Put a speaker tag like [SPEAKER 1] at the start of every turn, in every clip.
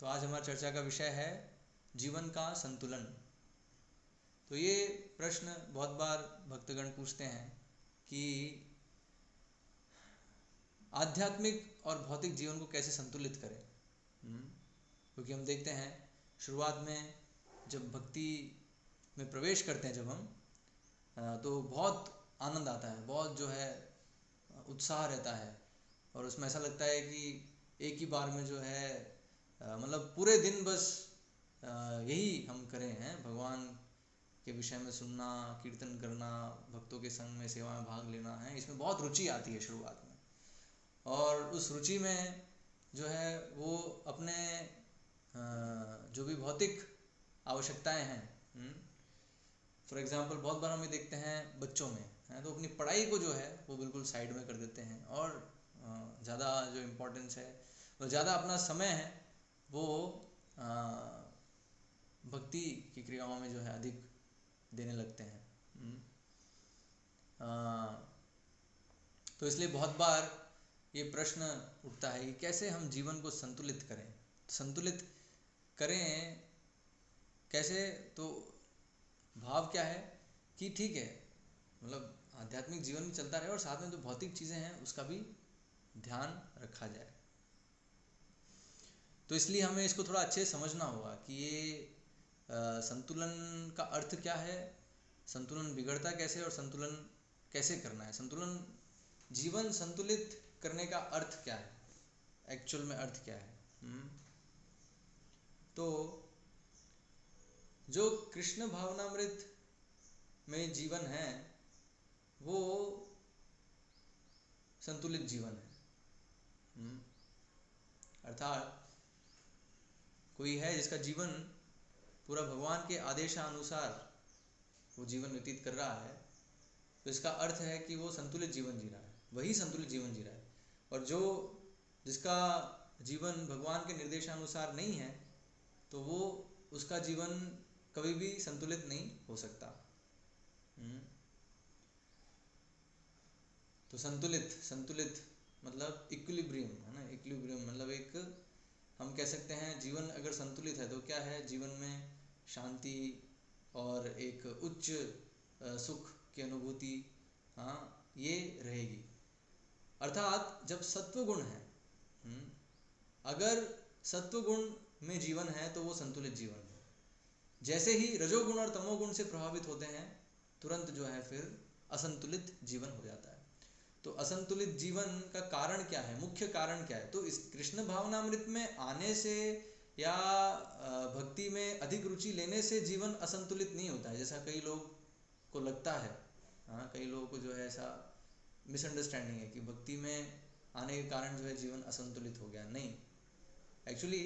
[SPEAKER 1] तो आज हमारी चर्चा का विषय है जीवन का संतुलन। तो ये प्रश्न बहुत बार भक्तगण पूछते हैं कि आध्यात्मिक और भौतिक जीवन को कैसे संतुलित करें। क्योंकि हम देखते हैं शुरुआत में जब भक्ति में प्रवेश करते हैं जब हम तो बहुत आनंद आता है, बहुत जो है उत्साह रहता है और उसमें ऐसा लगता है कि एक ही बार में जो है मतलब पूरे दिन बस यही हम करें हैं, भगवान के विषय में सुनना, कीर्तन करना, भक्तों के संग में सेवा में भाग लेना है। इसमें बहुत रुचि आती है शुरुआत में और उस रुचि में जो है वो अपने जो भी भौतिक आवश्यकताएं हैं, फॉर एग्जांपल बहुत बार हम ये देखते हैं बच्चों में है तो अपनी पढ़ाई को जो है वो बिल्कुल साइड में कर देते हैं और ज़्यादा जो इम्पोर्टेंस है वो ज़्यादा अपना समय है वो भक्ति की क्रियाओं में जो है अधिक देने लगते हैं। तो इसलिए बहुत बार ये प्रश्न उठता है कि कैसे हम जीवन को संतुलित करें। संतुलित करें कैसे, तो भाव क्या है कि ठीक है मतलब आध्यात्मिक जीवन भी चलता रहे और साथ में जो भौतिक चीज़ें हैं उसका भी ध्यान रखा जाए। तो इसलिए हमें इसको थोड़ा अच्छे से समझना होगा कि ये संतुलन का अर्थ क्या है, संतुलन बिगड़ता कैसे और संतुलन कैसे करना है, संतुलन जीवन संतुलित करने का अर्थ क्या है, एक्चुअल में अर्थ क्या है। तो जो कृष्ण भावनामृत में जीवन है वो संतुलित जीवन है। अर्थात कोई है जिसका जीवन पूरा भगवान के आदेशानुसार वो जीवन व्यतीत कर रहा है, तो इसका अर्थ है कि वो संतुलित जीवन जी रहा है, वही संतुलित जीवन जी रहा है। और जो जिसका जीवन भगवान के निर्देशानुसार नहीं है तो वो उसका जीवन कभी भी संतुलित नहीं हो सकता। तो संतुलित मतलब इक्विलिब्रियम है ना, इक्विलिब्रियम मतलब एक हम कह सकते हैं जीवन अगर संतुलित है तो क्या है, जीवन में शांति और एक उच्च सुख की अनुभूति ये रहेगी। अर्थात जब सत्व गुण है, अगर सत्व गुण में जीवन है तो वो संतुलित जीवन है। जैसे ही रजोगुण और तमोगुण से प्रभावित होते हैं तुरंत जो है फिर असंतुलित जीवन हो जाता है। तो असंतुलित जीवन का कारण क्या है, मुख्य कारण क्या है, तो इस कृष्ण भावनामृत में आने से या भक्ति में अधिक रुचि लेने से जीवन असंतुलित नहीं होता है जैसा कई लोग को लगता है। कई लोगों को जो है ऐसा मिसअंडरस्टैंडिंग है कि भक्ति में आने के कारण जो है जीवन असंतुलित हो गया। नहीं, एक्चुअली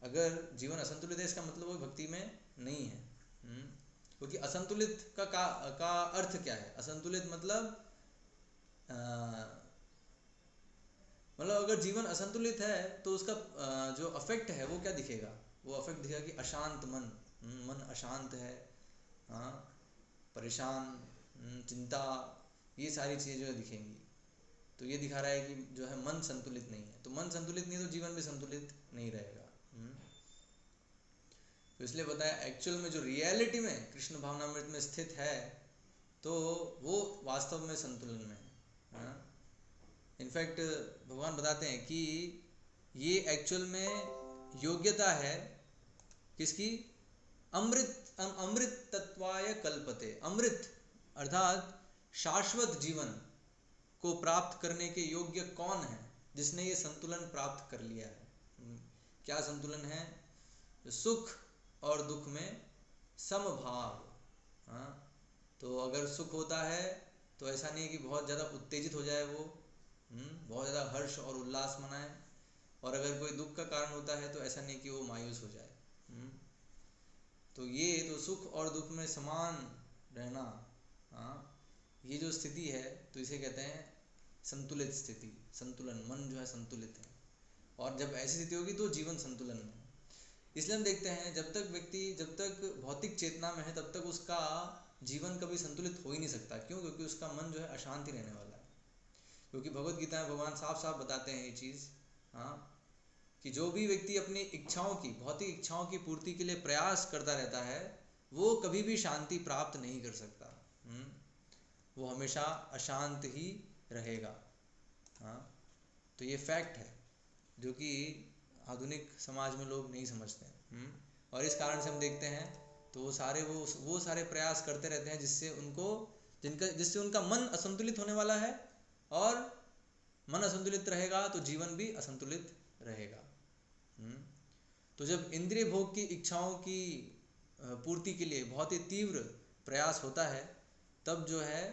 [SPEAKER 1] अगर जीवन असंतुलित है इसका मतलब वो भक्ति में नहीं है। क्योंकि असंतुलित का अर्थ क्या है, असंतुलित मतलब अगर जीवन असंतुलित है तो उसका जो अफेक्ट है वो क्या दिखेगा, वो अफेक्ट दिखेगा कि अशांत मन अशांत है, परेशान, चिंता, ये सारी चीज़ें जो दिखेंगी। तो ये दिखा रहा है कि जो है मन संतुलित नहीं है। तो मन संतुलित नहीं है तो जीवन भी संतुलित नहीं रहेगा। तो इसलिए बताया एक्चुअल में जो रियलिटी में कृष्ण भावनामृत में स्थित है तो वो वास्तव में संतुलन में है। इनफैक्ट भगवान बताते हैं कि ये एक्चुअल में योग्यता है किसकी, अमृत तत्वाय कल्पते। अमृत अर्थात शाश्वत जीवन को प्राप्त करने के योग्य कौन है, जिसने ये संतुलन प्राप्त कर लिया है। क्या संतुलन है, सुख और दुख में समभाव। तो अगर सुख होता है तो ऐसा नहीं है कि बहुत ज़्यादा उत्तेजित हो जाए वो, बहुत ज़्यादा हर्ष और उल्लास मनाए, और अगर कोई दुख का कारण होता है तो ऐसा नहीं कि वो मायूस हो जाए। तो ये तो सुख और दुख में समान रहना, ये जो स्थिति है तो इसे कहते हैं संतुलित स्थिति, संतुलन। मन जो है संतुलित है और जब ऐसी स्थिति होगी तो जीवन संतुलन में। इसलिए हम देखते हैं जब तक व्यक्ति जब तक भौतिक चेतना में है तब तक उसका जीवन कभी संतुलित हो ही नहीं सकता। क्यों? क्योंकि उसका मन जो है अशांति रहने वाला है। क्योंकि भगवत गीता में भगवान साफ साफ बताते हैं ये चीज़, कि जो भी व्यक्ति अपनी इच्छाओं की, भौतिक इच्छाओं की पूर्ति के लिए प्रयास करता रहता है वो कभी भी शांति प्राप्त नहीं कर सकता। वो हमेशा अशांत ही रहेगा। हाँ, तो ये फैक्ट है जो कि आधुनिक समाज में लोग नहीं समझते हैं। और इस कारण से हम देखते हैं तो वो सारे प्रयास करते रहते हैं जिससे उनका मन असंतुलित होने वाला है, और मन असंतुलित रहेगा तो जीवन भी असंतुलित रहेगा। तो जब इंद्रिय भोग की इच्छाओं की पूर्ति के लिए बहुत ही तीव्र प्रयास होता है तब जो है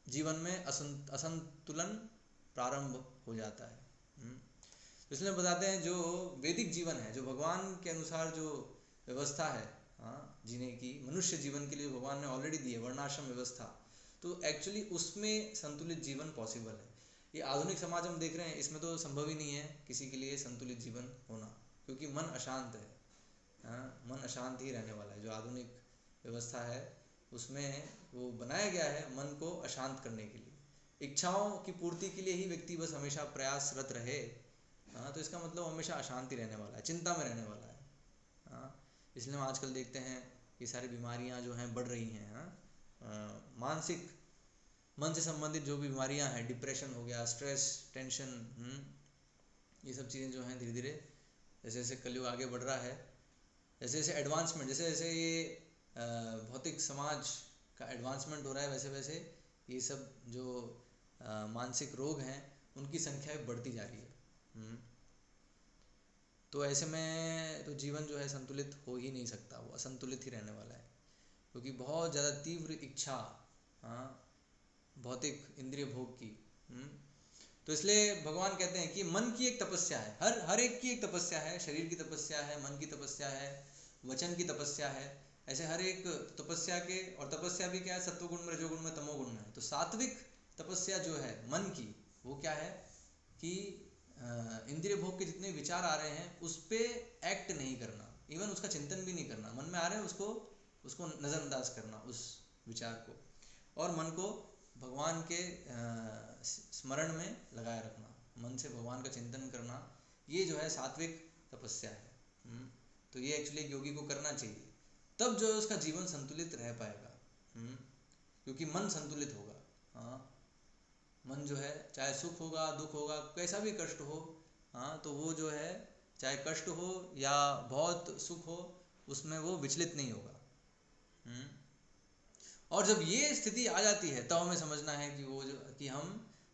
[SPEAKER 1] जीवन में असंतुलन प्रारंभ हो जाता है। इसलिए बताते हैं जो वैदिक जीवन है, जो भगवान के अनुसार जो व्यवस्था है जीने की, मनुष्य जीवन के लिए भगवान ने ऑलरेडी दी है वर्णाश्रम व्यवस्था, तो एक्चुअली उसमें संतुलित जीवन पॉसिबल है। ये आधुनिक समाज हम देख रहे हैं इसमें तो संभव ही नहीं है किसी के लिए संतुलित जीवन होना, क्योंकि मन अशांत है। मन अशांत ही रहने वाला है। जो आधुनिक व्यवस्था है उसमें वो बनाया गया है मन को अशांत करने के लिए, इच्छाओं की पूर्ति के लिए ही व्यक्ति बस हमेशा प्रयासरत रहे, तो इसका मतलब हमेशा अशांति रहने वाला है, चिंता में रहने वाला है। इसलिए हम आजकल देखते हैं ये सारी बीमारियां जो हैं बढ़ रही हैं। मानसिक, मन से संबंधित जो भी बीमारियां हैं, डिप्रेशन हो गया, स्ट्रेस, टेंशन, ये सब चीज़ें जो हैं धीरे धीरे जैसे जैसे कलयुग आगे बढ़ रहा है, जैसे जैसे एडवांसमेंट, जैसे जैसे ये भौतिक समाज का एडवांसमेंट हो रहा है, वैसे वैसे ये सब जो मानसिक रोग हैं उनकी संख्या बढ़ती जा रही है। तो ऐसे में तो जीवन जो है संतुलित हो ही नहीं सकता, वो असंतुलित ही रहने वाला है, क्योंकि बहुत ज़्यादा तीव्र इच्छा भौतिक इंद्रिय भोग की। तो इसलिए भगवान कहते हैं कि मन की एक तपस्या है, हर एक की एक तपस्या है, शरीर की तपस्या है, मन की तपस्या है, वचन की तपस्या है। ऐसे हर एक तपस्या के, और तपस्या भी क्या है, सत्वगुण में, रजोगुण में, तमोगुण में है। तो सात्विक तपस्या जो है मन की, वो क्या है कि इंद्रिय भोग के जितने विचार आ रहे हैं उस पर एक्ट नहीं करना, इवन उसका चिंतन भी नहीं करना, मन में आ रहे हैं उसको नज़रअंदाज करना उस विचार को, और मन को भगवान के स्मरण में लगाए रखना, मन से भगवान का चिंतन करना, ये जो है सात्विक तपस्या है। तो ये एक्चुअली योगी को करना चाहिए, तब जो है उसका जीवन संतुलित रह पाएगा। क्योंकि मन संतुलित होगा। मन जो है चाहे सुख होगा, दुख होगा, कैसा भी कष्ट हो, तो वो जो है चाहे कष्ट हो या बहुत सुख हो, उसमें वो विचलित नहीं होगा। और जब ये स्थिति आ जाती है तब हमें समझना है कि हम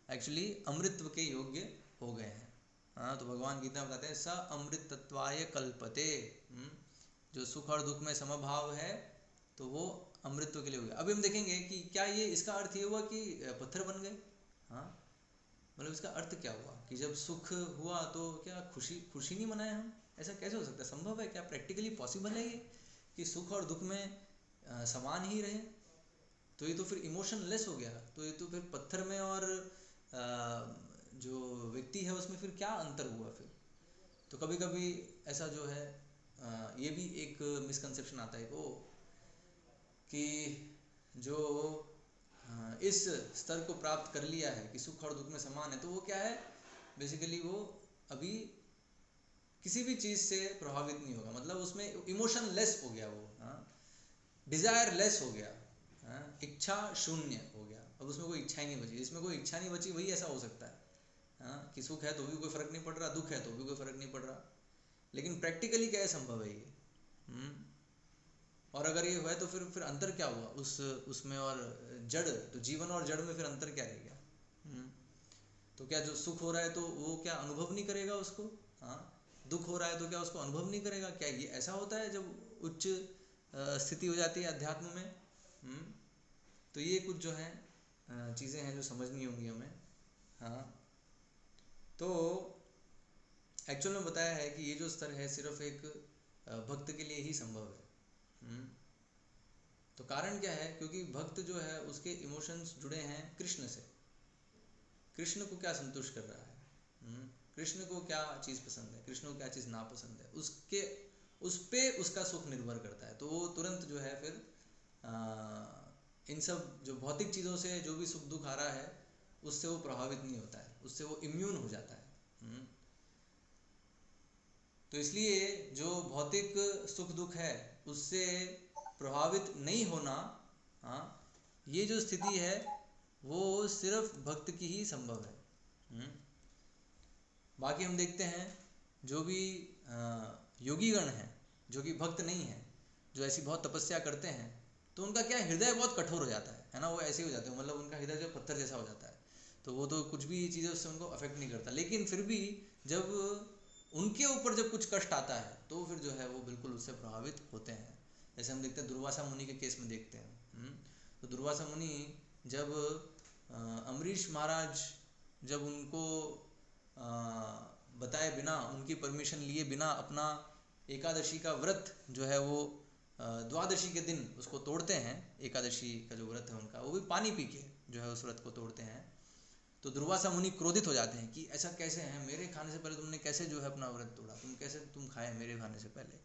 [SPEAKER 1] एक्चुअली अमृतत्व के योग्य हो गए हैं। तो भगवान गीता में बताते हैं स अमृतत्वाय कल्पते। जो सुख और दुख में समभाव है तो वो अमृतत्व के लिए हो गया। अभी हम देखेंगे कि क्या ये इसका अर्थ ये हुआ कि पत्थर बन गए। मतलब इसका अर्थ क्या हुआ कि जब सुख हुआ तो क्या खुशी नहीं मनाए हम? ऐसा कैसे हो सकता है? संभव है क्या? प्रैक्टिकली पॉसिबल है ये कि सुख और दुख में समान ही रहे? तो ये तो फिर इमोशनलेस हो गया। तो ये तो फिर पत्थर में और जो व्यक्ति है उसमें फिर क्या अंतर हुआ फिर? तो कभी कभी ऐसा जो है ये भी एक मिसकंसेप्शन आता है कि जो इस स्तर को प्राप्त कर लिया है कि सुख और दुख में समान है, तो वो क्या है, बेसिकली वो अभी किसी भी चीज़ से प्रभावित नहीं होगा, मतलब उसमें इमोशन लेस हो गया, वो डिज़ायर लेस हो गया, इच्छा शून्य हो गया। अब उसमें कोई इच्छा ही नहीं बची। इसमें कोई इच्छा नहीं बची, वही ऐसा हो सकता है कि सुख है तो भी कोई फ़र्क नहीं पड़ रहा, दुख है तो भी कोई फ़र्क नहीं पड़ रहा। लेकिन प्रैक्टिकली क्या संभव है ये? और अगर ये हुआ है तो फिर अंतर क्या हुआ उसमें और जड़? तो जीवन और जड़ में फिर अंतर क्या रह गया? तो क्या जो सुख हो रहा है तो वो क्या अनुभव नहीं करेगा उसको? दुख हो रहा है तो क्या उसको अनुभव नहीं करेगा? क्या ये ऐसा होता है जब उच्च स्थिति हो जाती है अध्यात्म में? तो ये कुछ जो है चीज़ें हैं जो समझनी होंगी हमें। तो एक्चुअल में बताया है कि ये जो स्तर है सिर्फ एक भक्त के लिए ही संभव है। तो कारण क्या है? क्योंकि भक्त जो है उसके इमोशंस जुड़े हैं कृष्ण से। कृष्ण को क्या संतुष्ट कर रहा है, कृष्ण को क्या चीज़ पसंद है, कृष्ण को क्या चीज़ नापसंद है, उस पे उसका सुख निर्भर करता है। तो वो तुरंत जो है फिर इन सब जो भौतिक चीज़ों से जो भी सुख दुख आ रहा है उससे वो प्रभावित नहीं होता है, उससे वो इम्यून हो जाता है। तो इसलिए जो भौतिक सुख दुख है उससे प्रभावित नहीं होना, हाँ, ये जो स्थिति है वो सिर्फ भक्त की ही संभव है। बाकी हम देखते हैं जो भी योगीगण हैं जो कि भक्त नहीं हैं, जो ऐसी बहुत तपस्या करते हैं, तो उनका क्या हृदय बहुत कठोर हो जाता है ना, वो ऐसे ही हो जाते हैं, मतलब उनका हृदय जो पत्थर जैसा हो जाता है, तो वो तो कुछ भी चीज़ें उससे उनको अफेक्ट नहीं करता। लेकिन फिर भी जब उनके ऊपर जब कुछ कष्ट आता है तो फिर जो है वो बिल्कुल उससे प्रभावित होते हैं। जैसे हम देखते हैं दुर्वासा मुनि के केस में देखते हैं। तो दुर्वासा मुनि जब अम्बरीश महाराज जब उनको बताए बिना, उनकी परमिशन लिए बिना अपना एकादशी का व्रत जो है वो द्वादशी के दिन उसको तोड़ते हैं, एकादशी का जो व्रत है उनका, वो भी पानी पी के जो है उस व्रत को तोड़ते हैं, तो दुर्वासा मुनि क्रोधित हो जाते हैं कि ऐसा कैसे है, मेरे खाने से पहले तुमने कैसे जो है अपना व्रत तोड़ा, तुम खाए मेरे खाने से पहले।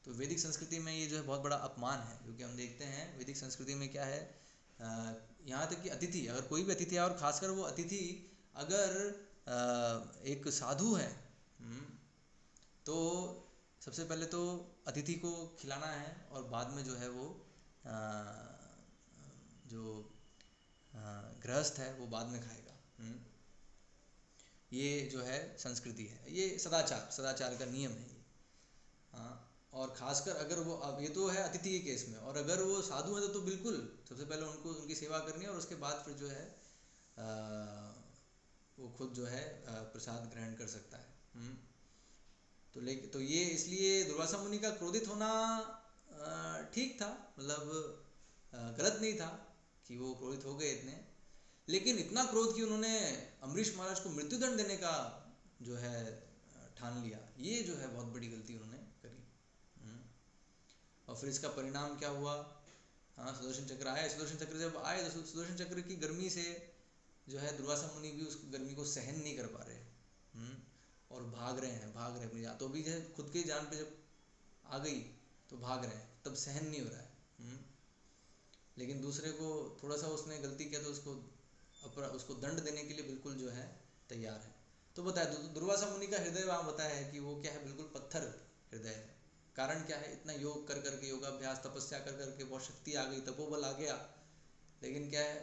[SPEAKER 1] तो वैदिक संस्कृति में ये जो है बहुत बड़ा अपमान है, क्योंकि हम देखते हैं वैदिक संस्कृति में क्या है, यहाँ तक कि अतिथि, अगर कोई भी अतिथि है और खासकर वो अतिथि अगर एक साधु है, तो सबसे पहले तो अतिथि को खिलाना है और बाद में जो है वो जो गृहस्थ है वो बाद में खाएगा। ये जो है संस्कृति है, ये सदाचार का नियम है ये। हाँ, और खासकर अगर वो, अब ये तो है अतिथि के केस में, और अगर वो साधु है तो बिल्कुल सबसे पहले उनको उनकी सेवा करनी है और उसके बाद फिर जो है वो खुद जो है प्रसाद ग्रहण कर सकता है। तो ये इसलिए दुर्वासा मुनि का क्रोधित होना ठीक था, मतलब गलत नहीं था कि वो क्रोधित हो गए इतने, लेकिन इतना क्रोध कि उन्होंने अम्बरीश महाराज को मृत्युदंड देने का जो है ठान लिया, ये जो है बहुत बड़ी गलती उन्होंने करी। और फिर इसका परिणाम क्या हुआ, हाँ, सुदर्शन चक्र आए। सुदर्शन चक्र जब आए तो सुदर्शन चक्र की गर्मी से जो है दुर्वासा मुनि भी उस गर्मी को सहन नहीं कर पा रहे, और भाग रहे हैं अपनी जान, तो भी जो खुद की जान पे जब आ गई तो भाग रहे हैं, तब सहन नहीं हो रहा है। लेकिन दूसरे को थोड़ा सा उसने गलती किया तो उसको दंड देने के लिए बिल्कुल जो है तैयार है। तो बताया दुर्वासा मुनि का हृदय वहाँ बताया है कि वो क्या है, बिल्कुल पत्थर हृदय है। कारण क्या है, इतना योग कर करके, योगाभ्यास तपस्या कर करके बहुत शक्ति आ गई, तपोबल आ गया, लेकिन क्या है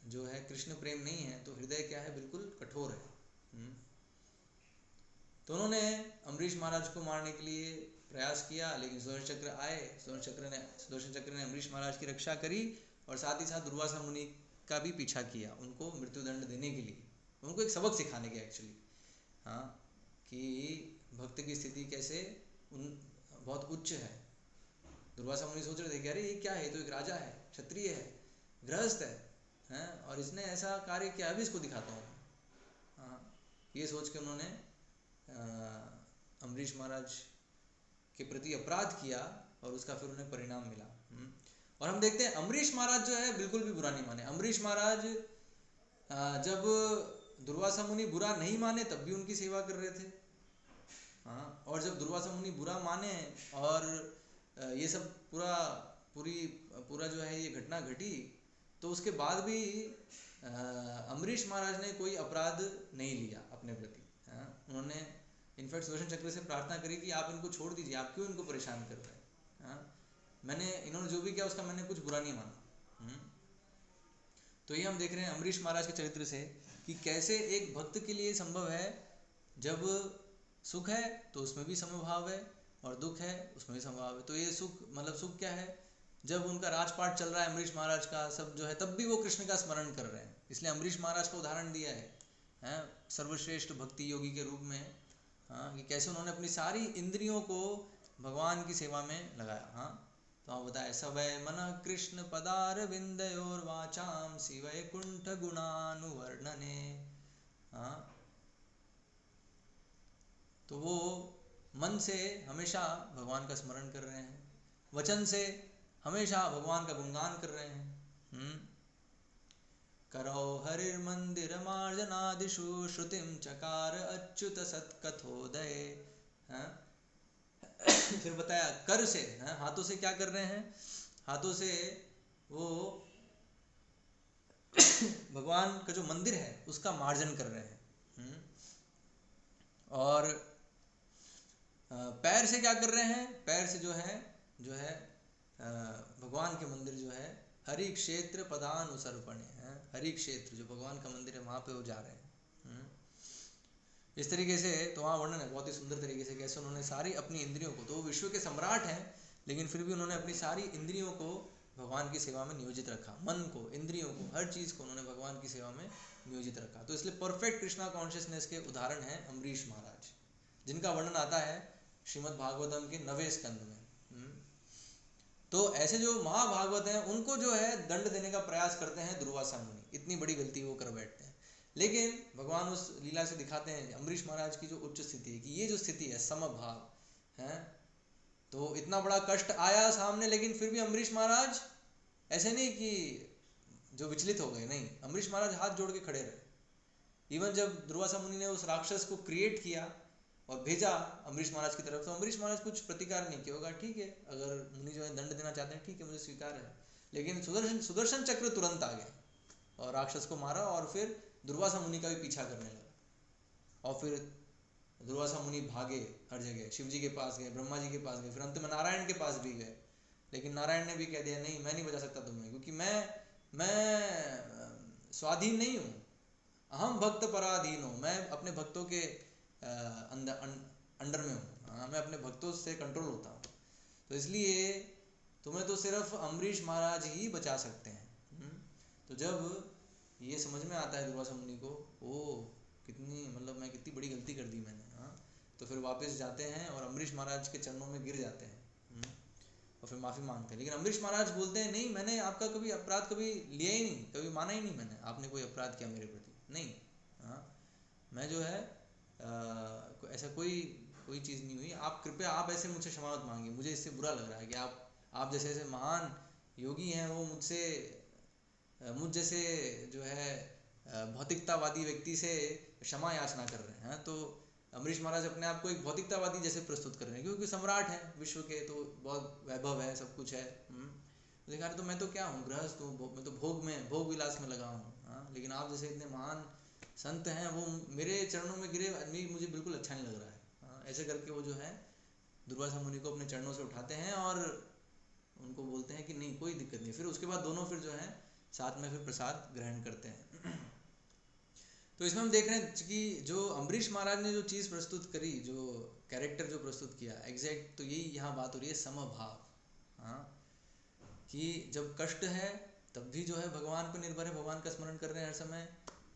[SPEAKER 1] जो है कृष्ण प्रेम नहीं है, तो हृदय क्या है बिल्कुल कठोर है। तो उन्होंने अम्बरीश महाराज को मारने के लिए प्रयास किया, लेकिन सुदर्शन चक्र आए, सुदर्शन चक्र ने अम्बरीश महाराज की रक्षा करी और साथ ही साथ दुर्वासा मुनि का भी पीछा किया, उनको मृत्युदंड देने के लिए, उनको एक सबक सिखाने के एक्चुअली, हाँ, कि भक्त की स्थिति कैसे बहुत उच्च है। दुर्वासा मुनि सोच रहे थे कि अरे ये क्या है, तो एक राजा है, क्षत्रिय है, गृहस्थ है, और इसने ऐसा कार्य किया, अभी इसको दिखाता हूँ। हाँ, ये सोच के उन्होंने अम्बरीश महाराज के प्रति अपराध किया और उसका फिर उन्हें परिणाम मिला। और हम देखते हैं अम्बरीश महाराज जो है बिल्कुल भी बुरा नहीं माने। अम्बरीश महाराज जब दुर्वासा मुनि बुरा नहीं माने तब भी उनकी सेवा कर रहे थे, हाँ, और जब दुर्वासा मुनि बुरा माने और ये सब पूरा जो है ये घटना घटी, तो उसके बाद भी अम्बरीश महाराज ने कोई अपराध नहीं लिया अपने प्रति। उन्होंने इनफैक्ट सुदर्शन चक्र से प्रार्थना करी कि आप इनको छोड़ दीजिए, आप क्यों इनको परेशान कर रहे हैं, इन्होंने जो भी किया उसका मैंने कुछ बुरा नहीं माना। तो ये हम देख रहे हैं अम्बरीश महाराज के चरित्र से कि कैसे एक भक्त के लिए संभव है, जब सुख है तो उसमें भी समभाव है और दुख है उसमें भी समभाव है। तो ये सुख क्या है, जब उनका राजपाट चल रहा है अम्बरीश महाराज का सब जो है, तब भी वो कृष्ण का स्मरण कर रहे हैं, इसलिए अम्बरीश महाराज का उदाहरण दिया है सर्वश्रेष्ठ भक्ति योगी के रूप में, हाँ, कि कैसे उन्होंने अपनी सारी इंद्रियों को भगवान की सेवा में लगाया। हाँ, तो आप बताए सवय मन कृष्ण पदार विंदयोर वाचाम शिवय कुंठ गुणानुवर्णने। हाँ, तो वो मन से हमेशा भगवान का स्मरण कर रहे हैं, वचन से हमेशा भगवान का गुणगान कर रहे हैं। करो हरिर्मंदिर मार्जनादिषु श्रुतिम चकार अच्युत सत्कथोदय। फिर बताया कर से, हाथों से क्या कर रहे हैं, हाथों से वो भगवान का जो मंदिर है उसका मार्जन कर रहे हैं। और से क्या कर रहे हैं, पैर से जो है भगवान के मंदिर जो है हरि क्षेत्र पदानुसर्पणे है, हरि क्षेत्र जो भगवान का मंदिर है वहाँ पे वो जा रहे हैं। इस तरीके से तो वहाँ वर्णन है बहुत ही सुंदर तरीके से, कैसे उन्होंने सारी अपनी इंद्रियों को, तो वो विश्व के सम्राट हैं लेकिन फिर भी उन्होंने अपनी सारी इंद्रियों को भगवान की सेवा में नियोजित रखा, मन को, इंद्रियों को, हर चीज़ को उन्होंने भगवान की सेवा में नियोजित रखा। तो इसलिए परफेक्ट कृष्णा कॉन्शियसनेस के उदाहरण हैं अम्बरीश महाराज, जिनका वर्णन आता है श्रीमद् भागवतम के 9वें स्कंद में। तो ऐसे जो महाभागवत हैं उनको जो है दंड देने का प्रयास करते हैं दुर्वासा मुनि, इतनी बड़ी गलती वो कर बैठते हैं। लेकिन भगवान उस लीला से दिखाते हैं अम्बरीश महाराज की जो उच्च स्थिति है, कि ये जो स्थिति है समभाव है, तो इतना बड़ा कष्ट आया सामने लेकिन फिर भी अम्बरीश महाराज ऐसे नहीं कि जो विचलित हो गए, नहीं, अम्बरीश महाराज हाथ जोड़ के खड़े रहे। इवन जब दुर्वासा मुनि ने उस राक्षस को क्रिएट किया और भेजा अम्बरीश महाराज की तरफ, तो अम्बरीश महाराज कुछ प्रतिकार नहीं किया होगा, ठीक है अगर मुनि जो है दंड देना चाहते हैं ठीक है मुझे स्वीकार है, लेकिन सुदर्शन चक्र तुरंत आ गया और राक्षस को मारा और फिर दुर्वासा मुनि का भी पीछा करने लगा। और फिर दुर्वासा मुनि भागे हर जगह, शिव जी के पास गए, ब्रह्मा जी के पास गए, फिर अंत में नारायण के पास भी गए, लेकिन नारायण ने भी कह दिया नहीं मैं नहीं बचा सकता तुम्हें, क्योंकि मैं स्वाधीन नहीं हूँ, अहम भक्त पराधीन हूँ, मैं अपने भक्तों के अंडर में हूँ, हाँ मैं अपने भक्तों से कंट्रोल होता हूँ, तो इसलिए तुम्हें तो सिर्फ अम्बरीश महाराज ही बचा सकते हैं। तो जब ये समझ में आता है दुर्वासा मुनि को, ओ कितनी मतलब मैं कितनी बड़ी गलती कर दी मैंने, हाँ, तो फिर वापस जाते हैं और अम्बरीश महाराज के चरणों में गिर जाते हैं और फिर माफ़ी मांगते हैं। लेकिन अम्बरीश महाराज बोलते हैं नहीं मैंने आपका कभी अपराध कभी लिया ही नहीं, कभी माना ही नहीं मैंने, आपने कोई अपराध किया मेरे प्रति नहीं, हाँ मैं जो है ऐसा कोई चीज़ नहीं हुई, आप कृपया आप ऐसे मुझसे क्षमा मत मांगिए, मुझे इससे बुरा लग रहा है कि आप जैसे ऐसे महान योगी हैं वो मुझ जैसे जो है भौतिकतावादी व्यक्ति से क्षमा याचना कर रहे हैं। तो अम्बरीश महाराज अपने आप को एक भौतिकतावादी जैसे प्रस्तुत कर रहे हैं, क्योंकि सम्राट है विश्व के, तो बहुत वैभव है, सब कुछ है। देखा तो मैं तो क्या हूँ, गृहस्थ हूँ, मैं तो भोग विलास में लगा हूँ, हाँ, लेकिन आप जैसे इतने महान संत हैं वो मेरे चरणों में गिरे, मुझे बिल्कुल अच्छा नहीं लग रहा है, हाँ, ऐसे करके वो जो है दुर्वासा मुनि को अपने चरणों से उठाते हैं और उनको बोलते हैं कि नहीं कोई दिक्कत नहीं। फिर उसके बाद दोनों फिर जो है साथ में फिर प्रसाद ग्रहण करते हैं। तो इसमें हम देख रहे हैं कि जो अम्बरीश महाराज ने जो चीज़ प्रस्तुत करी, जो कैरेक्टर जो प्रस्तुत किया एग्जैक्ट, तो यही यहाँ बात हो रही है समभाव, हाँ, कि जब कष्ट है तब भी जो है भगवान पर निर्भर है, भगवान का स्मरण कर रहे हैं हर समय,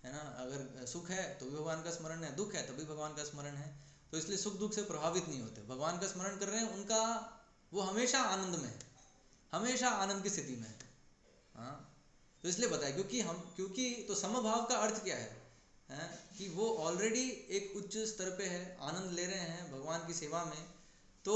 [SPEAKER 1] है ना, अगर सुख है तो भी भगवान का स्मरण है, दुख है तभी भगवान का स्मरण है, तो इसलिए सुख दुख से प्रभावित नहीं होते, भगवान का स्मरण कर रहे हैं, उनका वो हमेशा आनंद में है, हमेशा आनंद की स्थिति में है, हाँ। तो इसलिए बताया क्योंकि तो समभाव का अर्थ क्या है, कि वो ऑलरेडी एक उच्च स्तर पे है, आनंद ले रहे हैं भगवान की सेवा में, तो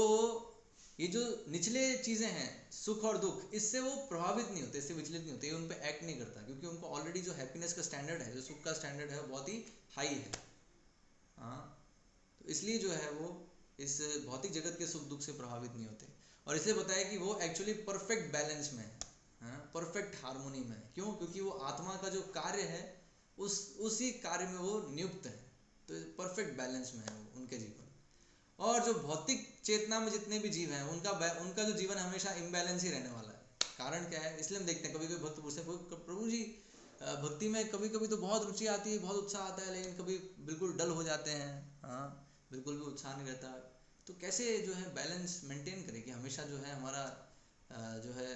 [SPEAKER 1] ये जो निचले चीज़ें हैं सुख और दुख, इससे वो प्रभावित नहीं होते, इससे विचलित नहीं होते, ये उन पर एक्ट नहीं करता, क्योंकि उनको ऑलरेडी जो हैप्पीनेस का स्टैंडर्ड है, जो सुख का स्टैंडर्ड है, वो बहुत ही हाई है, हाँ। तो इसलिए जो है वो इस भौतिक जगत के सुख दुख से प्रभावित नहीं होते, और इसलिए बताया कि वो एक्चुअली परफेक्ट बैलेंस में है, परफेक्ट हार्मोनी में है। क्यों? क्योंकि वो आत्मा का जो कार्य है उसी कार्य में वो नियुक्त है, तो परफेक्ट बैलेंस में है वो उनके जीवन। और जो भौतिक चेतना में जितने भी जीव हैं उनका जो जीवन हमेशा इम्बैलेंस ही रहने वाला है। कारण क्या है? इसलिए हम देखते हैं कभी कभी भक्त पूछते हैं प्रभु जी भक्ति में कभी कभी तो बहुत रुचि आती है, बहुत उत्साह आता है, लेकिन कभी बिल्कुल डल हो जाते हैं, हाँ, बिल्कुल भी उत्साह नहीं रहता, तो कैसे जो है बैलेंस मेंटेन करें कि हमेशा जो है हमारा जो है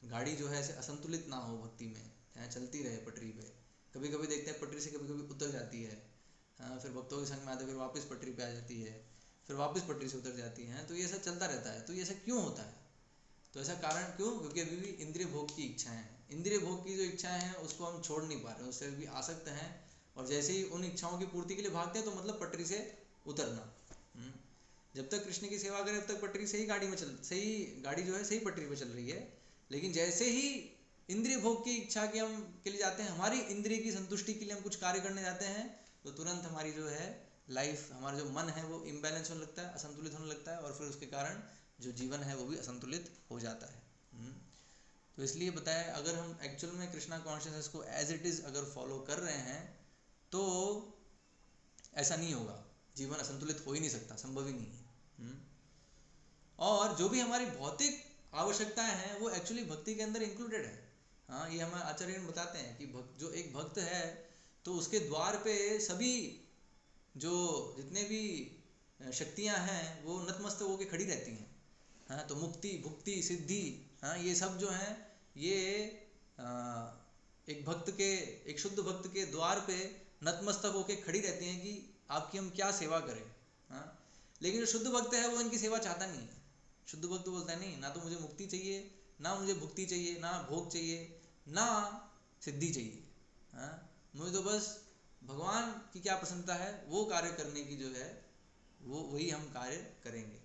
[SPEAKER 1] गाड़ी जो है ऐसे असंतुलित ना हो, भक्ति में चलती रहे पटरी पे। कभी कभी देखते हैं पटरी से कभी कभी उतर जाती है, हाँ, फिर भक्तों के संग में आते फिर वापस पटरी पे आ जाती है, फिर वापस पटरी से उतर जाती हैं, तो ये सब चलता रहता है। तो ये ऐसा क्यों होता है? तो ऐसा कारण क्यों? क्योंकि अभी भी इंद्रिय भोग की इच्छाएं हैं, इंद्रिय भोग की जो इच्छाएं हैं उसको हम छोड़ नहीं पा रहे हैं, उससे भी आसक्त हैं, और जैसे ही उन इच्छाओं की पूर्ति के लिए भागते हैं तो मतलब पटरी से उतरना। जब तक कृष्ण की सेवा करें तब तक पटरी सही गाड़ी जो है सही पटरी पे चल रही है, लेकिन जैसे ही इंद्रिय भोग की इच्छा के लिए जाते हैं, हमारी इंद्रिय की संतुष्टि के लिए हम कुछ कार्य करने जाते हैं, तो तुरंत हमारी जो है लाइफ, हमारा जो मन है वो इम्बैलेंस होने लगता है, असंतुलित होने लगता है, और फिर उसके कारण जो जीवन है वो भी असंतुलित हो जाता है। तो इसलिए बताया, अगर हम एक्चुअल में कृष्णा कॉन्शियसनेस को एज इट इज़ अगर फॉलो कर रहे हैं तो ऐसा नहीं होगा, जीवन असंतुलित हो ही नहीं सकता, संभव ही नहीं है। और जो भी हमारी भौतिक आवश्यकताएं हैं वो एक्चुअली भक्ति के अंदर इंक्लूडेड है। हाँ, ये हमें आचार्य बताते हैं कि जो एक भक्त है तो उसके द्वार पे सभी जो जितने भी शक्तियां हैं वो नतमस्तक होकर खड़ी रहती हैं। हाँ, तो मुक्ति भुक्ति सिद्धि, हाँ, ये सब जो हैं ये एक भक्त के, एक शुद्ध भक्त के द्वार पे नतमस्तक होकर खड़ी रहती हैं कि आपकी हम क्या सेवा करें। हाँ, लेकिन जो शुद्ध भक्त है वो इनकी सेवा चाहता नहीं है। शुद्ध भक्त बोलता है नहीं, ना तो मुझे मुक्ति चाहिए, ना मुझे भुक्ति चाहिए, ना भोग चाहिए, ना सिद्धि चाहिए। हाँ, मुझे तो बस भगवान की क्या प्रसन्नता है वो कार्य करने की जो है वो वही हम कार्य करेंगे।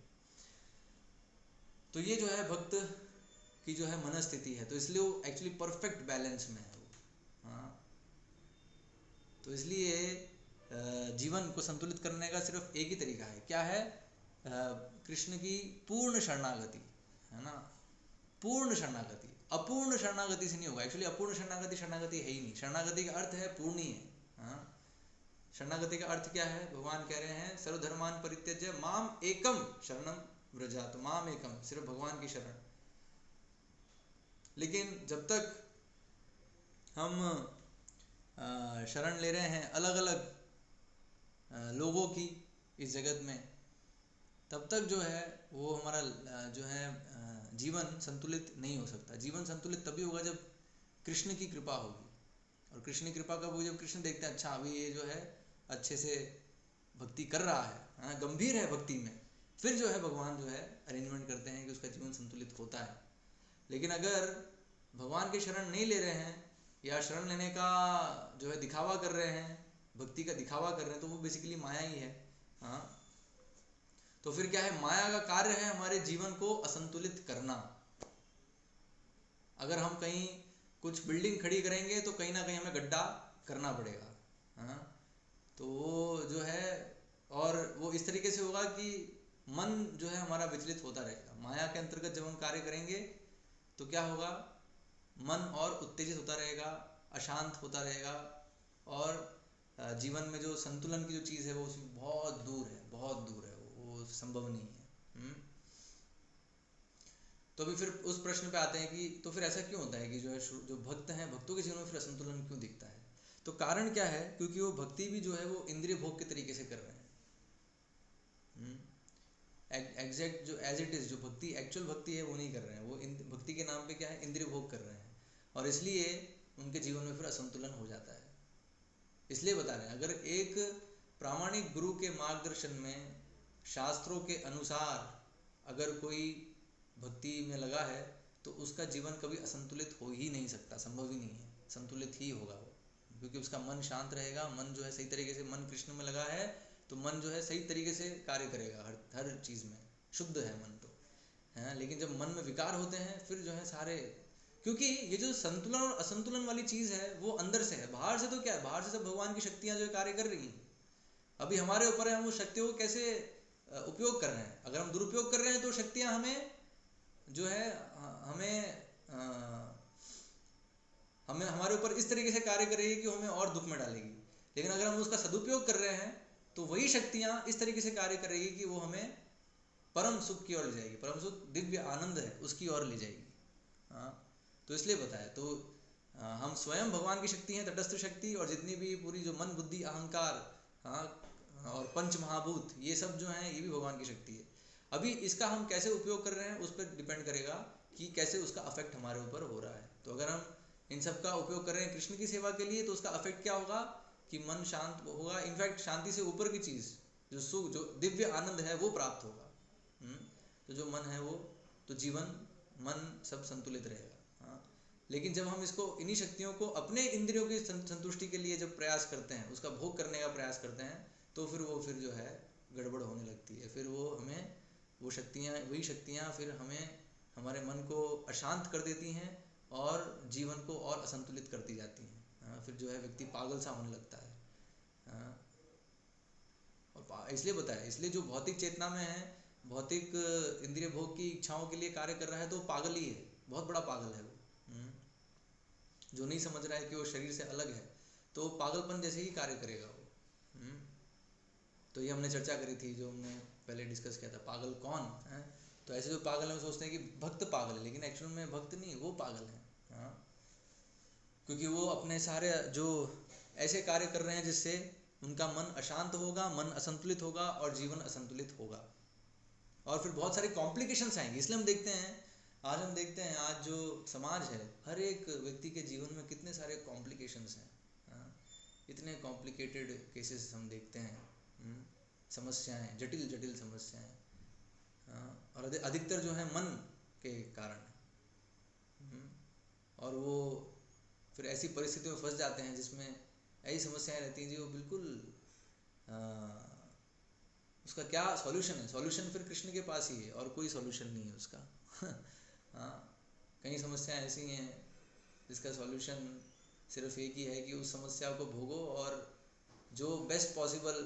[SPEAKER 1] तो ये जो है भक्त की जो है मनस्थिति है, तो इसलिए वो एक्चुअली परफेक्ट बैलेंस में है वो। हाँ, तो इसलिए जीवन को संतुलित करने का सिर्फ एक ही तरीका है, क्या है? कृष्ण की पूर्ण शरणागति, है ना? पूर्ण शरणागति, अपूर्ण शरणागति से नहीं होगा। एक्चुअली अपूर्ण शरणागति शरणागति है ही नहीं। शरणागति का अर्थ है पूर्ण ही है। हाँ, शरणागति का अर्थ क्या है? भगवान कह रहे हैं सर्वधर्मान परित्यज्य माम एकम शरणम व्रजा, तो माम एकम, सिर्फ भगवान की शरण। लेकिन जब तक हम शरण ले रहे हैं अलग अलग लोगों की इस जगत में, तब तक जो है वो हमारा जो है जीवन संतुलित नहीं हो सकता। जीवन संतुलित तभी होगा जब कृष्ण की कृपा होगी। और कृष्ण की कृपा कब होगी? जब कृष्ण देखते हैं अच्छा अभी ये जो है अच्छे से भक्ति कर रहा है, हाँ, गंभीर है भक्ति में, फिर जो है भगवान जो है अरेंजमेंट करते हैं कि उसका जीवन संतुलित होता है। लेकिन अगर भगवान की शरण नहीं ले रहे हैं या शरण लेने का जो है दिखावा कर रहे हैं, भक्ति का दिखावा कर रहे हैं, तो वो बेसिकली माया ही है। हाँ, तो फिर क्या है? माया का कार्य है हमारे जीवन को असंतुलित करना। अगर हम कहीं कुछ बिल्डिंग खड़ी करेंगे तो कहीं ना कहीं हमें गड्ढा करना पड़ेगा। हाँ, तो वो जो है, और वो इस तरीके से होगा कि मन जो है हमारा विचलित होता रहेगा। माया के अंतर्गत जब हम कार्य करेंगे तो क्या होगा? मन और उत्तेजित होता रहेगा, अशांत होता रहेगा, और जीवन में जो संतुलन की जो चीज़ है वो उसमें बहुत दूर है, बहुत दूर है, वो संभव नहीं है। तो अभी फिर उस प्रश्न पे आते हैं कि तो फिर ऐसा क्यों होता है कि जो है जो भक्त हैं, भक्तों के जीवन में फिर असंतुलन क्यों दिखता है? तो कारण क्या है? क्योंकि वो भक्ति भी जो है वो इंद्रिय भोग के तरीके से कर रहे हैं। एग्जैक्ट जो एज इट इज जो भक्ति, एक्चुअल भक्ति है वो नहीं कर रहे हैं। वो भक्ति के नाम पे क्या है? इंद्रिय भोग कर रहे हैं, और इसलिए उनके जीवन में फिर असंतुलन हो जाता है। इसलिए बता रहे हैं अगर एक प्रामाणिक गुरु के मार्गदर्शन में शास्त्रों के अनुसार अगर कोई भक्ति में लगा है तो उसका जीवन कभी असंतुलित हो ही नहीं सकता, संभव ही नहीं है। संतुलित ही होगा वो, क्योंकि उसका मन शांत रहेगा। मन जो है सही तरीके से, मन कृष्ण में लगा है तो मन जो है सही तरीके से कार्य करेगा हर चीज़ में, शुद्ध है मन तो है। लेकिन जब मन में विकार होते हैं फिर जो है सारे, क्योंकि ये जो संतुलन और असंतुलन वाली चीज़ है वो अंदर से है। बाहर से तो क्या है? बाहर से सब भगवान की शक्तियाँ जो कार्य कर रही हैं। अभी हमारे ऊपर है हम उस शक्तियों को कैसे उपयोग कर रहे हैं। अगर हम दुरुपयोग कर रहे हैं तो शक्तियाँ हमें जो है हमें हमारे ऊपर इस तरीके से कार्य करेगी कि हमें और दुख में डालेगी। लेकिन अगर हम उसका सदुपयोग कर रहे हैं तो वही शक्तियाँ इस तरीके से कार्य करेगी कि वो हमें परम सुख की ओर ले जाएगी, परम सुख दिव्य आनंद है उसकी ओर ले जाएगी। हाँ, तो इसलिए बताया। तो हम स्वयं भगवान की शक्ति हैं, तटस्थ शक्ति, और जितनी भी पूरी जो मन बुद्धि अहंकार, हाँ, और पंच महाभूत, ये सब जो हैं ये भी भगवान की शक्ति है। अभी इसका हम कैसे उपयोग कर रहे हैं उस पर डिपेंड करेगा कि कैसे उसका अफेक्ट हमारे ऊपर हो रहा है। तो अगर हम इन सब का उपयोग कर रहे हैं कृष्ण की सेवा के लिए तो उसका अफेक्ट क्या होगा कि मन शांत होगा। इनफैक्ट शांति से ऊपर की चीज़ जो सुख, जो दिव्य आनंद है वो प्राप्त होगा। तो जो मन है वो, तो जीवन मन सब संतुलित रहेगा। हाँ, लेकिन जब हम इसको, इन्हीं शक्तियों को अपने इंद्रियों की संतुष्टि के लिए जब प्रयास करते हैं, उसका भोग करने का प्रयास करते हैं, तो फिर वो फिर जो है गड़बड़ होने लगती है। फिर वो हमें वो शक्तियाँ, वही शक्तियाँ फिर हमें हमारे मन को अशांत कर देती हैं और जीवन को और असंतुलित करती जाती हैं। हाँ, फिर जो है व्यक्ति पागल सा होने लगता है। हाँ, और इसलिए बताया, इसलिए जो भौतिक चेतना में है, भौतिक इंद्रिय भोग की इच्छाओं के लिए कार्य कर रहा है तो वो पागल ही है, बहुत बड़ा पागल है वो। जो नहीं समझ रहा है कि वो शरीर से अलग है तो पागलपन जैसे ही कार्य करेगा वो। तो ये हमने चर्चा करी थी, जो हमने पहले डिस्कस किया था, पागल कौन है? तो ऐसे जो पागल हैं वो सोचते हैं कि भक्त पागल है, लेकिन एक्चुअल में भक्त नहीं, वो पागल है। हाँ, क्योंकि वो अपने सारे जो ऐसे कार्य कर रहे हैं जिससे उनका मन अशांत होगा, मन असंतुलित होगा और जीवन असंतुलित होगा, और फिर बहुत सारे कॉम्प्लिकेशंस आएंगे। इसलिए हम देखते हैं, आज हम देखते हैं आज जो समाज है, हर एक व्यक्ति के जीवन में कितने सारे कॉम्प्लिकेशंस हैं। हाँ, इतने कॉम्प्लिकेटेड केसेस हम देखते हैं, समस्याएं, जटिल जटिल समस्याएं। हाँ, और अधिकतर जो है मन के कारण है। और वो फिर ऐसी परिस्थितियों में फंस जाते हैं जिसमें ऐसी समस्याएं रहती हैं जो बिल्कुल उसका क्या सॉल्यूशन है? सॉल्यूशन फिर कृष्ण के पास ही है और कोई सॉल्यूशन नहीं है उसका। हाँ, कई समस्याएं ऐसी हैं जिसका सॉल्यूशन सिर्फ एक ही है कि उस समस्या को भोगो और जो बेस्ट पॉसिबल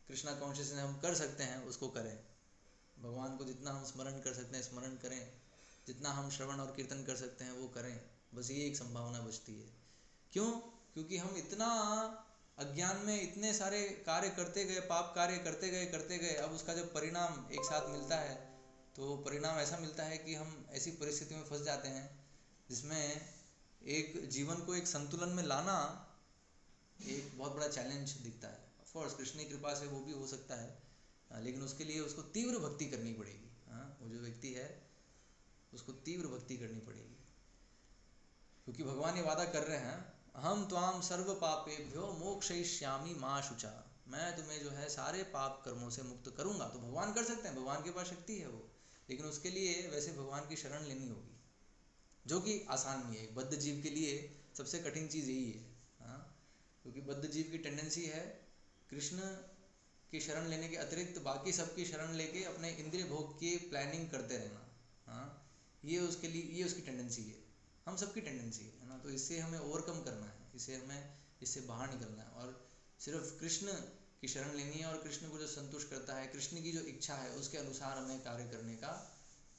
[SPEAKER 1] कृष्णा कॉन्शियसनेस हम कर सकते हैं उसको करें। भगवान को जितना हम स्मरण कर सकते हैं स्मरण करें, जितना हम श्रवण और कीर्तन कर सकते हैं वो करें। बस ये एक संभावना बचती है। क्यों? क्योंकि हम इतना अज्ञान में इतने सारे कार्य करते गए, पाप कार्य करते गए, अब उसका जब परिणाम एक साथ मिलता है तो परिणाम ऐसा मिलता है कि हम ऐसी परिस्थिति में फंस जाते हैं जिसमें एक जीवन को एक संतुलन में लाना एक बहुत बड़ा चैलेंज दिखता है। ऑफ कोर्स कृष्ण की कृपा से वो भी हो सकता है, लेकिन उसके लिए उसको तीव्र भक्ति करनी पड़ेगी। हाँ, वो जो व्यक्ति है उसको तीव्र भक्ति करनी पड़ेगी, क्योंकि भगवान ये वादा कर रहे हैं, हम त्वाम सर्व पापेभ्यो मोक्षयिष्यामि मा शुचा, मैं तुम्हें जो है सारे पाप कर्मों से मुक्त करूंगा। तो भगवान कर सकते हैं, भगवान के पास शक्ति है वो, लेकिन उसके लिए वैसे भगवान की शरण लेनी होगी, जो कि आसान नहीं है। बद्ध जीव के लिए सबसे कठिन चीज़ यही है। हाँ, क्योंकि बद्ध जीव की टेंडेंसी है कृष्ण की शरण लेने के अतिरिक्त बाकी सबकी शरण लेके अपने इंद्रिय भोग की प्लानिंग करते रहना। हाँ, ये उसके लिए, ये उसकी टेंडेंसी है, हम सबकी टेंडेंसी है ना। तो इससे हमें ओवरकम करना है, इसे हमें इससे बाहर निकलना है और सिर्फ कृष्ण की शरण लेनी है। और कृष्ण को जो संतुष्ट करता है, कृष्ण की जो इच्छा है उसके अनुसार हमें कार्य करने का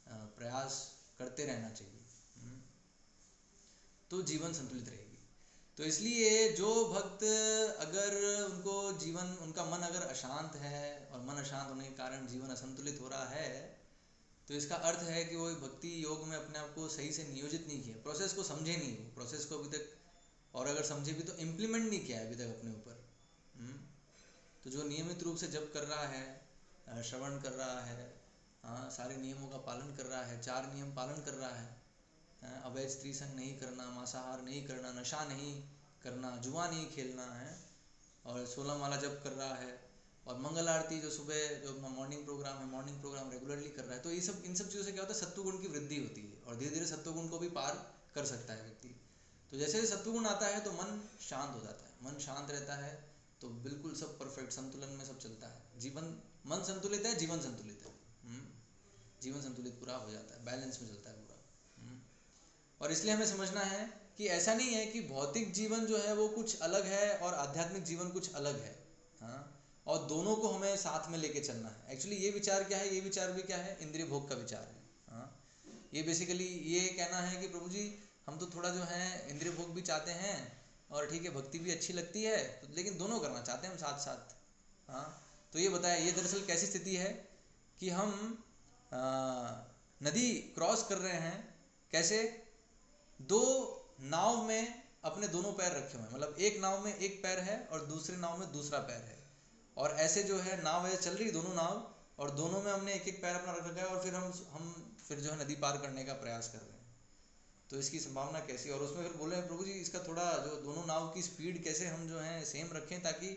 [SPEAKER 1] प्रयास करते रहना चाहिए। तो जीवन संतुलित रहेगी। तो इसलिए जो भक्त अगर उनको जीवन, उनका मन अगर अशांत है और मन अशांत होने के कारण जीवन असंतुलित हो रहा है, तो इसका अर्थ है कि वो भक्ति योग में अपने आप को सही से नियोजित नहीं किया, प्रोसेस को समझे नहीं, वो प्रोसेस को अभी तक, और अगर समझे भी तो इम्प्लीमेंट नहीं किया है अभी तक अपने ऊपर। तो जो नियमित रूप से जप कर रहा है, श्रवण कर रहा है, हाँ, सारे नियमों का पालन कर रहा है, 4 नियम पालन कर रहा है, अवैध स्त्री संग नहीं करना, मांसाहार नहीं करना, नशा नहीं करना, जुआ नहीं खेलना है, और 16 माला जप कर रहा है, और मंगल आरती जो सुबह जो अपना मॉर्निंग प्रोग्राम है, मॉर्निंग प्रोग्राम रेगुलरली कर रहा है, तो ये सब, इन सब चीज़ों से क्या होता है, सत्वगुण की वृद्धि होती है और धीरे धीरे सत्वगुण को भी पार कर सकता है व्यक्ति। तो जैसे जैसे सत्वगुण आता है तो मन शांत हो जाता है, मन शांत रहता है तो बिल्कुल सब परफेक्ट संतुलन में सब चलता है। जीवन, मन संतुलित है, जीवन संतुलित है, जीवन संतुलित पूरा हो जाता है, बैलेंस में चलता है पूरा। और इसलिए हमें समझना है कि ऐसा नहीं है कि भौतिक जीवन जो है वो कुछ अलग है और आध्यात्मिक जीवन कुछ अलग है। हाँ, और दोनों को हमें साथ में लेके चलना है। एक्चुअली ये विचार क्या है, ये विचार भी क्या है, इंद्रिय भोग का विचार है। हाँ, ये बेसिकली ये कहना है कि प्रभु जी हम तो थोड़ा जो है इंद्रिय भोग भी चाहते हैं और ठीक है भक्ति भी अच्छी लगती है, तो लेकिन दोनों करना चाहते हैं हम साथ साथ। हाँ, तो ये बताया, ये दरअसल कैसी स्थिति है कि हम नदी क्रॉस कर रहे हैं, कैसे, 2 नाव में अपने दोनों पैर रखे हुए हैं, मतलब एक नाव में एक पैर है और दूसरे नाव में दूसरा पैर है, और ऐसे जो है नाव ऐसे चल रही, दोनों नाव, और दोनों में हमने एक एक पैर अपना रख रखा है, और फिर हम फिर जो है नदी पार करने का प्रयास कर रहे हैं। तो इसकी संभावना कैसी, और उसमें फिर बोले प्रभु जी इसका थोड़ा जो दोनों नाव की स्पीड कैसे हम जो है सेम रखें, ताकि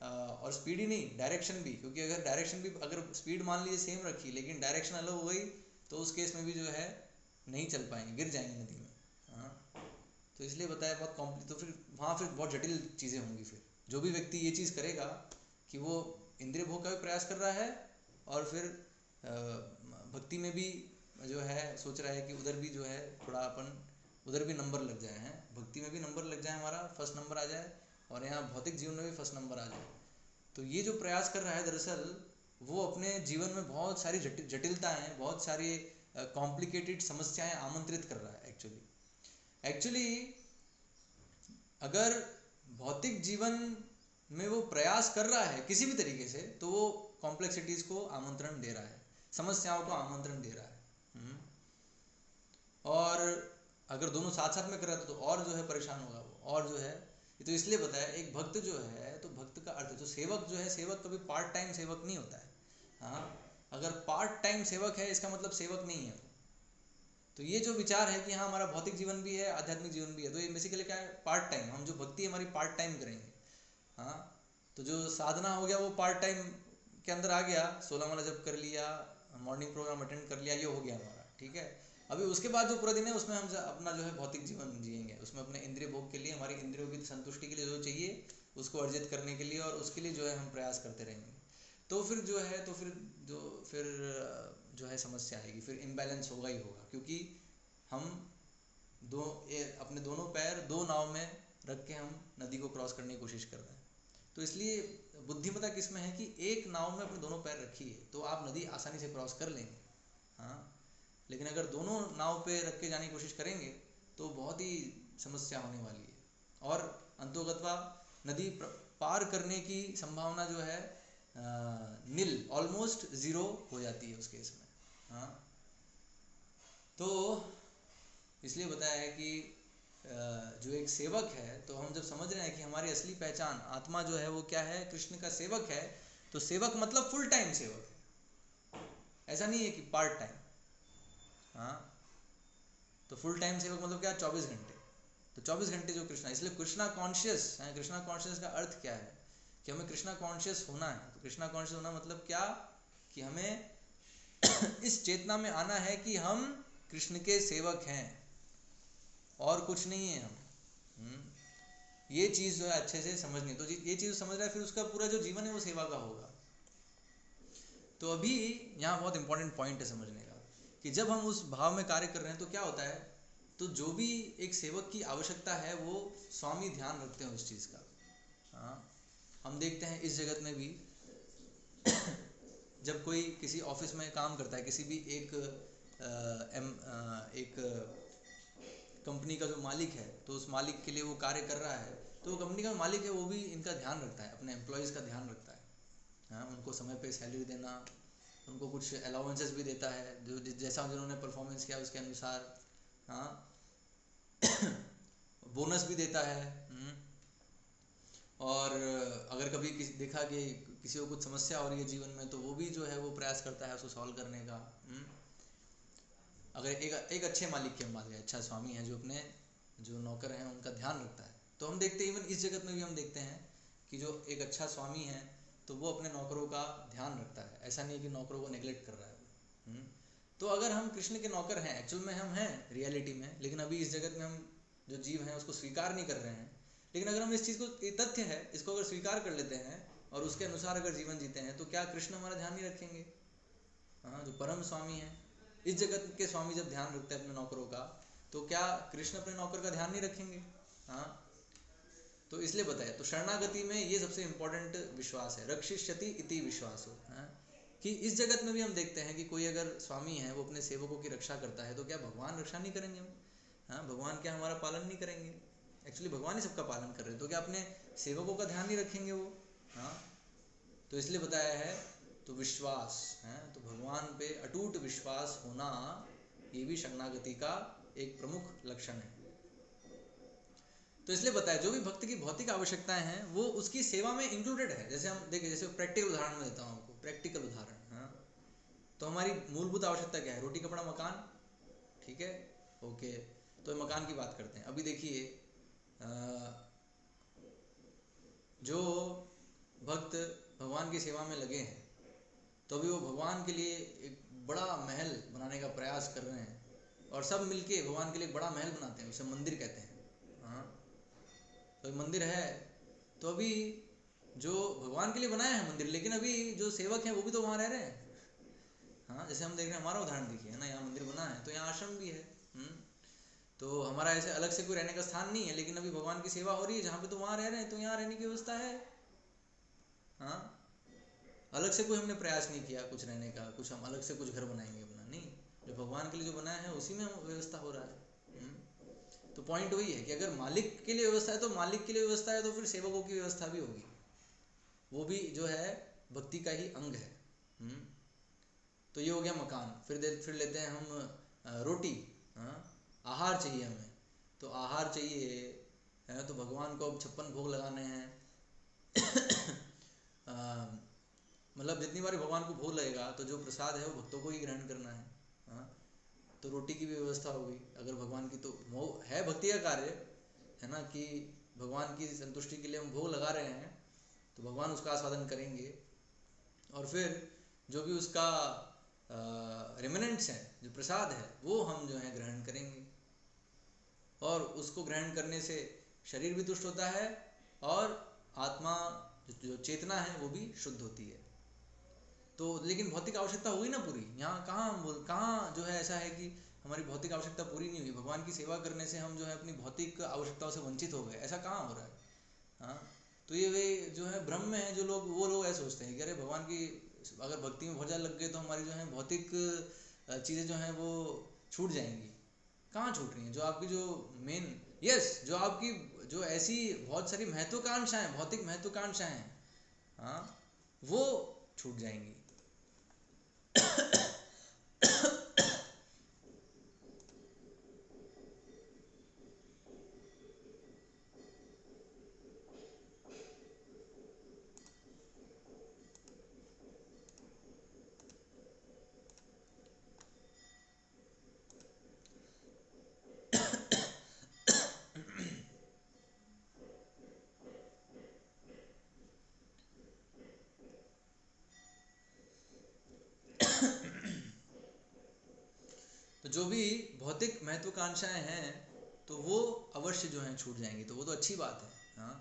[SPEAKER 1] और स्पीड ही नहीं, डायरेक्शन भी, क्योंकि अगर डायरेक्शन भी, अगर स्पीड मान लीजिए सेम रखी लेकिन डायरेक्शन अलग हो गई तो उस केस में भी जो है नहीं चल पाएंगे, गिर जाएंगे नदी में। हाँ, तो इसलिए बताया बहुत कॉम्प्लिकेट, तो फिर वहाँ फिर बहुत जटिल चीज़ें होंगी। फिर जो भी व्यक्ति ये चीज़ करेगा कि वो इंद्रिय भोग का भी प्रयास कर रहा है और फिर भक्ति में भी जो है सोच रहा है कि उधर भी जो है थोड़ा अपन उधर भी नंबर लग जाए हैं, भक्ति में भी नंबर लग जाए, हमारा फर्स्ट नंबर आ जाए, और यहाँ भौतिक जीवन में भी फर्स्ट नंबर आ जाए। तो ये जो प्रयास कर रहा है दरअसल वो अपने जीवन में बहुत सारी जटिलताएँ, बहुत सारी कॉम्प्लिकेटेड समस्याएं आमंत्रित कर रहा है। एक्चुअली अगर भौतिक जीवन में वो प्रयास कर रहा है किसी भी तरीके से, तो वो कॉम्प्लेक्सिटीज़ को आमंत्रण दे रहा है। समस्याओं को आमंत्रण दे रहा है। और अगर दोनों साथ साथ में कर रहा है तो और जो है परेशान होगा वो, और जो है ये तो इसलिए बताया एक भक्त जो है, तो भक्त का अर्थ जो सेवक जो है, सेवक कभी पार्ट टाइम सेवक नहीं होता है। हाँ, अगर पार्ट टाइम सेवक है इसका मतलब सेवक नहीं है। तो ये जो विचार है कि हाँ हमारा भौतिक जीवन भी है, आध्यात्मिक जीवन भी है, तो ये बेसिकली क्या है, पार्ट टाइम। हम जो भक्ति हमारी पार्ट टाइम करेंगे। हाँ, तो जो साधना हो गया वो पार्ट टाइम के अंदर आ गया, 16 माला जप कर लिया, मॉर्निंग प्रोग्राम अटेंड कर लिया, ये हो गया हमारा, ठीक है। अभी उसके बाद जो पूरा दिन है उसमें हम अपना जो है भौतिक जीवन जिएंगे, उसमें अपने इंद्रिय भोग के लिए, हमारी इंद्रियों की संतुष्टि के लिए जो चाहिए उसको अर्जित करने के लिए, और उसके लिए जो है हम प्रयास करते रहेंगे। तो फिर जो है फिर जो है समस्या आएगी, फिर इम्बैलेंस होगा ही होगा, क्योंकि हम अपने दोनों पैर दो नाव में रख के हम नदी को क्रॉस करने की कोशिश कर रहे हैं। तो इसलिए बुद्धिमत्ता किसमें है कि एक नाव में अपने दोनों पैर रखिए तो आप नदी आसानी से क्रॉस कर लेंगे। हाँ, लेकिन अगर दोनों नाव पे रख के जाने की कोशिश करेंगे तो बहुत ही समस्या होने वाली है, और अंतोगत्वा नदी पार करने की संभावना जो है नील, ऑलमोस्ट ज़ीरो हो जाती है उस केस में। हाँ, तो इसलिए बताया है कि जो एक सेवक है, तो हम जब समझ रहे हैं कि हमारी असली पहचान आत्मा जो है वो क्या है, कृष्ण का सेवक है, तो सेवक मतलब फुल टाइम सेवक है, ऐसा नहीं है कि पार्ट टाइम। हाँ, तो फुल टाइम सेवक मतलब क्या, 24 घंटे। तो 24 घंटे जो कृष्णा, इसलिए कृष्णा कॉन्शियस है। कृष्णा कॉन्शियस का अर्थ क्या है कि हमें कृष्णा कॉन्शियस होना है। तो कृष्णा कॉन्शियस होना मतलब क्या, कि हमें इस चेतना में आना है कि हम कृष्ण के सेवक हैं और कुछ नहीं है हम। ये चीज़ जो है अच्छे से समझनी, तो ये चीज़ समझ रहा है, फिर उसका पूरा जो जीवन है वो सेवा का होगा। तो अभी यहाँ बहुत इंपॉर्टेंट पॉइंट है समझने का, कि जब हम उस भाव में कार्य कर रहे हैं तो क्या होता है, तो जो भी एक सेवक की आवश्यकता है वो स्वामी ध्यान रखते हैं उस चीज़ का। हाँ, हम देखते हैं इस जगत में भी जब कोई किसी ऑफिस में काम करता है, किसी भी एक कंपनी का जो मालिक है, तो उस मालिक के लिए वो कार्य कर रहा है, तो वो कंपनी का मालिक है वो भी इनका ध्यान रखता है, अपने एम्प्लॉयज़ का ध्यान रखता है। हाँ, उनको समय पे सैलरी देना, उनको कुछ अलाउंसेस भी देता है, जो जैसा जिन्होंने परफॉर्मेंस किया उसके अनुसार। हाँ, बोनस भी देता है। और अगर कभी देखा कि किसी को कुछ समस्या हो रही है जीवन में, तो वो भी जो है वो प्रयास करता है उसको सॉल्व करने का। अगर एक अच्छे मालिक की हम बात करें, अच्छा स्वामी है जो अपने जो नौकर हैं उनका ध्यान रखता है, तो हम देखते हैं इवन इस जगत में भी हम देखते हैं कि जो एक अच्छा स्वामी है तो वो अपने नौकरों का ध्यान रखता है। ऐसा नहीं कि नौकरों को नेगलेक्ट कर रहा है। तो अगर हम कृष्ण के नौकर हैं, एक्चुअल में हम हैं रियलिटी में, लेकिन अभी इस जगत में हम जो जीव हैं उसको स्वीकार नहीं कर रहे हैं। लेकिन अगर हम इस चीज़ को, ये तथ्य है, इसको अगर स्वीकार कर लेते हैं और उसके अनुसार अगर जीवन जीते हैं, तो क्या कृष्ण हमारा ध्यान नहीं रखेंगे? हाँ, जो परम स्वामी है, इस जगत के स्वामी जब ध्यान रखते हैं अपने नौकरों का, तो क्या कृष्ण अपने नौकर का ध्यान नहीं रखेंगे? हाँ, तो इसलिए बताया, तो शरणागति में ये सबसे इंपॉर्टेंट विश्वास है, रक्षिष्यति इति विश्वासो। कि इस जगत में भी हम देखते हैं कि कोई अगर स्वामी है वो अपने सेवकों की रक्षा करता है, तो क्या भगवान रक्षा नहीं करेंगे हम? हाँ, भगवान क्या हमारा पालन नहीं करेंगे? एक्चुअली भगवान ही सबका पालन कर रहे हैं, तो क्या अपने सेवकों का ध्यान नहीं रखेंगे वो? हाँ, तो इसलिए बताया है, तो विश्वास है, तो भगवान पे अटूट विश्वास होना ये भी शरणागति का एक प्रमुख लक्षण है। तो इसलिए बताया जो भी भक्त की भौतिक आवश्यकताएं हैं वो उसकी सेवा में इंक्लूडेड है। जैसे हम देखें, जैसे प्रैक्टिकल उदाहरण में देता हूँ आपको, प्रैक्टिकल उदाहरण। हाँ, तो हमारी मूलभूत आवश्यकता क्या है? रोटी कपड़ा मकान, ठीक है, ओके। तो मकान की बात करते हैं। अभी देखिए, जो भक्त भगवान की सेवा में लगे हैं, तो अभी वो भगवान के लिए एक बड़ा महल बनाने का प्रयास कर रहे हैं, और सब मिलके भगवान के लिए बड़ा महल बनाते हैं, उसे मंदिर कहते हैं। हाँ, तो मंदिर है, तो अभी जो भगवान के लिए बनाया है मंदिर, लेकिन अभी जो सेवक हैं वो भी तो वहाँ रह रहे हैं। हाँ, जैसे हम देख रहे हैं, हमारा उदाहरण देखिए, है ना, यहाँ मंदिर बना है तो यहाँ आश्रम भी है। तो हमारा ऐसे अलग से कोई रहने का स्थान नहीं है, लेकिन अभी भगवान की सेवा हो रही है जहाँ पे, तो वहाँ रह रहे हैं, तो यहाँ रहने की व्यवस्था है। हाँ, अलग से कोई हमने प्रयास नहीं किया कुछ रहने का, कुछ हम अलग से कुछ घर बनाएंगे अपना, नहीं, जो भगवान के लिए जो बनाया है उसी में व्यवस्था हो रहा है। तो पॉइंट वही है कि अगर मालिक के लिए व्यवस्था है, तो मालिक के लिए व्यवस्था है, तो फिर सेवकों की व्यवस्था भी होगी, वो भी जो है भक्ति का ही अंग है। तो ये हो गया मकान। फिर लेते हैं हम रोटी। हाँ, आहार चाहिए हमें, तो आहार चाहिए है, तो भगवान को अब 56 भोग लगाने हैं। मतलब जितनी बार भगवान को भोग लगेगा तो जो प्रसाद है वो भक्तों को ही ग्रहण करना है। हाँ, तो रोटी की भी व्यवस्था हो गई। अगर भगवान की तो वो है भक्ति का कार्य है ना, कि भगवान की संतुष्टि के लिए हम भोग लगा रहे हैं, तो भगवान उसका आस्वादन करेंगे। और फिर जो भी उसका रिमेनेंट्स हैं, जो प्रसाद है, वो हम जो है ग्रहण करेंगे। और उसको ग्रहण करने से शरीर भी तुष्ट होता है और आत्मा जो चेतना है वो भी शुद्ध होती है। तो लेकिन भौतिक आवश्यकता हुई ना पूरी। यहाँ कहाँ हम बोल, कहाँ जो है ऐसा है कि हमारी भौतिक आवश्यकता पूरी नहीं हुई, भगवान की सेवा करने से हम जो है अपनी भौतिक आवश्यकताओं से वंचित हो गए, ऐसा कहाँ हो रहा है। हाँ, तो ये वे जो है भ्रम में है जो लोग, वो लोग ऐसे सोचते हैं कि अरे भगवान की अगर भक्ति में बहुत ज़्यादा लग गए तो हमारी जो है भौतिक चीज़ें जो हैं वो छूट जाएंगी। कहाँ छूट रही हैं? जो आपकी जो मेन, यस, जो आपकी जो ऐसी बहुत सारी महत्वाकांक्षाएं, भौतिक महत्वाकांक्षाएं, हाँ, वो छूट जाएंगी। तो जो भी भौतिक महत्वाकांक्षाएं हैं तो वो अवश्य जो हैं छूट जाएंगी, तो वो तो अच्छी बात है। हाँ,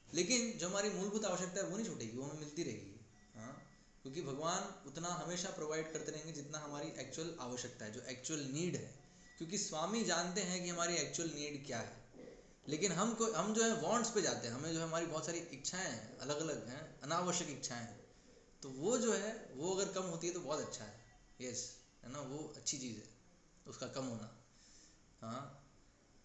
[SPEAKER 1] लेकिन जो हमारी मूलभूत आवश्यकता है वो नहीं छूटेगी, वो हमें मिलती रहेगी। हाँ, क्योंकि भगवान उतना हमेशा प्रोवाइड करते रहेंगे जितना हमारी एक्चुअल आवश्यकता है, जो एक्चुअल नीड है। क्योंकि स्वामी जानते हैं कि हमारी एक्चुअल नीड क्या है। लेकिन हम जो है वांट्स पे जाते हैं, हमें जो है हमारी बहुत सारी इच्छाएं हैं, अलग अलग हैं, अनावश्यक इच्छाएं हैं। तो वो जो है वो अगर कम होती है तो बहुत अच्छा है। यस, है ना, वो अच्छी चीज़ है उसका कम होना। हाँ,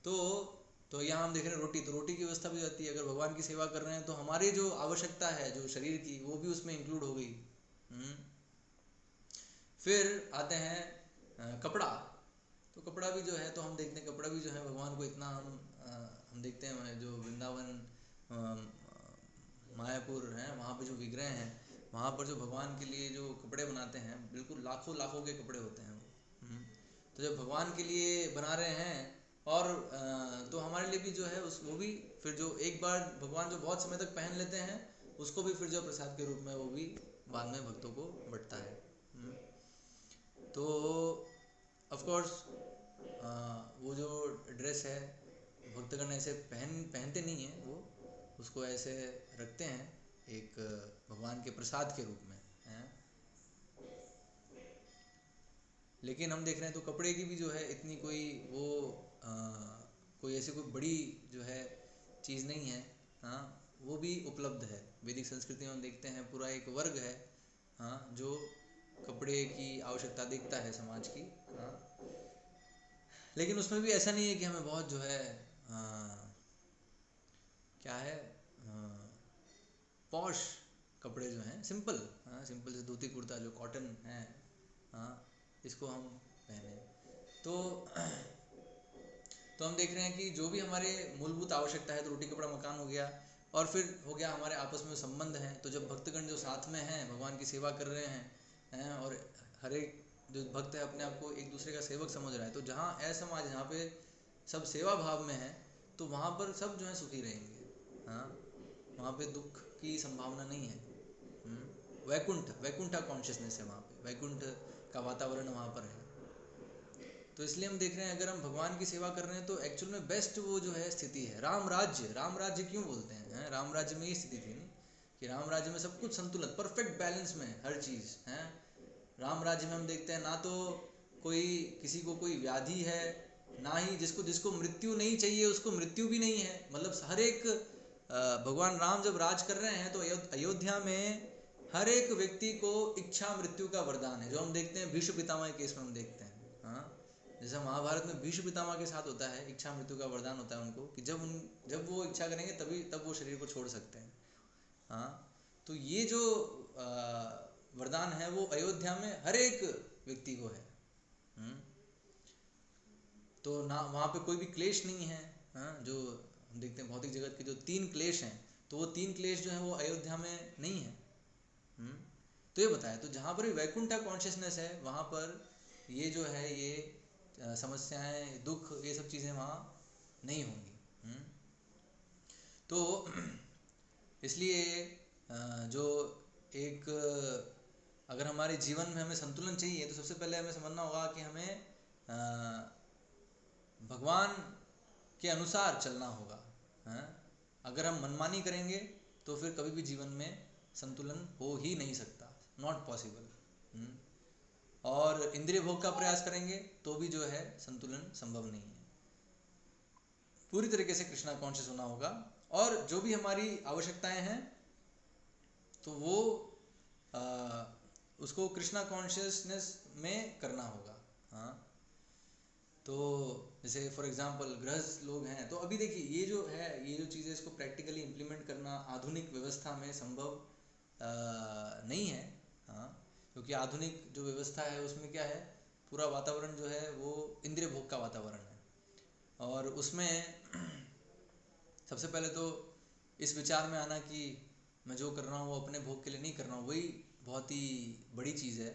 [SPEAKER 1] तो यहाँ हम देख रहे हैं रोटी, तो रोटी की व्यवस्था भी हो जाती है। अगर भगवान की सेवा कर रहे हैं तो हमारी जो आवश्यकता है जो शरीर की, वो भी उसमें इंक्लूड हो गई। फिर आते हैं कपड़ा। तो कपड़ा भी जो है, तो हम देखते हैं कपड़ा भी जो है भगवान को इतना हम देखते हैं जो वृंदावन मायापुर हैं, वहाँ पे जो विग्रह हैं, वहाँ पर जो भगवान के लिए जो कपड़े बनाते हैं, बिल्कुल लाखों लाखों के कपड़े होते हैं वो। तो जब भगवान के लिए बना रहे हैं और तो हमारे लिए भी जो है उस वो भी फिर जो एक बार भगवान जो बहुत समय तक पहन लेते हैं, उसको भी फिर जो प्रसाद के रूप में वो भी बाद में भक्तों को बंटता है। तो ऑफ कोर्स वो जो ड्रेस है भक्तगण ऐसे पहनते नहीं हैं, वो उसको ऐसे रखते हैं एक भगवान के प्रसाद के रूप में हैं। लेकिन हम देख रहे हैं तो कपड़े की भी जो है इतनी कोई वो आ, कोई ऐसी कोई बड़ी जो है चीज़ नहीं है। हाँ, वो भी उपलब्ध है। वैदिक संस्कृति में हम देखते हैं पूरा एक वर्ग है, हाँ, जो कपड़े की आवश्यकता देखता है समाज की। हाँ, लेकिन उसमें भी ऐसा नहीं है कि हमें बहुत जो है क्या है पॉश कपड़े जो हैं, सिंपल, हाँ, सिंपल से धोती कुर्ता जो कॉटन है, हाँ, इसको हम पहने। तो हम देख रहे हैं कि जो भी हमारे मूलभूत आवश्यकता है, तो रोटी कपड़ा मकान हो गया, और फिर हो गया हमारे आपस में संबंध हैं। तो जब भक्तगण जो साथ में हैं, भगवान की सेवा कर रहे हैं और हर एक जो भक्त है अपने आप को एक दूसरे का सेवक समझ रहा है, तो जहाँ असमाज, जहाँ पे सब सेवा भाव में है, तो वहाँ पर सब जो है सुखी रहेंगे। हाँ, वहाँ पे दुख की संभावना नहीं है। वैकुंठा कॉन्शियसनेस है वहाँ पे, वैकुंठ का वातावरण वहाँ पर है। तो इसलिए हम देख रहे हैं अगर हम भगवान की सेवा कर रहे हैं तो एक्चुअल में बेस्ट वो जो है स्थिति है राम राज्य। राम राज्य क्यों बोलते हैं? राम राज्य में ये स्थिति थी नहीं कि राम राज्य में सब कुछ संतुलित, परफेक्ट बैलेंस में हर चीज़ है। राम राज्य में हम देखते हैं ना तो कोई किसी को कोई व्याधि है, ना ही जिसको मृत्यु नहीं चाहिए उसको मृत्यु भी नहीं है। मतलब हर एक भगवान राम जब राज कर रहे हैं तो अयोध्या में हर एक व्यक्ति को इच्छा मृत्यु का वरदान है, जो हम देखते हैं भीष्म पितामह के केस में हम देखते हैं। हाँ, जैसे महाभारत में भीष्म पितामह के साथ होता है, इच्छा मृत्यु का वरदान होता है उनको कि जब वो इच्छा करेंगे तब वो शरीर को छोड़ सकते हैं। हाँ, तो ये जो वरदान है वो अयोध्या में हर एक व्यक्ति को है। तो ना वहाँ पे कोई भी क्लेश नहीं है। हाँ, जो हम देखते हैं भौतिक जगत के जो 3 क्लेश हैं, तो वो 3 क्लेश जो है वो अयोध्या में नहीं है। तो ये बताया, तो जहाँ पर भी वैकुंठ कॉन्शियसनेस है वहाँ पर ये जो है ये समस्याएं, दुख, ये सब चीज़ें वहाँ नहीं होंगी। तो इसलिए जो एक अगर हमारे जीवन में हमें संतुलन चाहिए तो सबसे पहले हमें समझना होगा कि हमें भगवान के अनुसार चलना होगा। अगर हम मनमानी करेंगे तो फिर कभी भी जीवन में संतुलन हो ही नहीं सकता, नॉट पॉसिबल। और इंद्रिय भोग का प्रयास करेंगे तो भी जो है संतुलन संभव नहीं है। पूरी तरीके से कृष्णा कॉन्शियस होना होगा, और जो भी हमारी आवश्यकताएं हैं तो वो उसको कृष्णा कॉन्शियसनेस में करना होगा। हाँ, तो जैसे फॉर एग्जांपल गृहस्थ लोग हैं, तो अभी देखिए ये जो है, ये जो चीज़ें, इसको प्रैक्टिकली इम्प्लीमेंट करना आधुनिक व्यवस्था में संभव नहीं है। हाँ, क्योंकि आधुनिक जो व्यवस्था है उसमें क्या है, पूरा वातावरण जो है वो इंद्रिय भोग का वातावरण है, और उसमें सबसे पहले तो इस विचार में आना कि मैं जो कर रहा हूँ वो अपने भोग के लिए नहीं कर रहा हूँ, वही बहुत ही बड़ी चीज़ है।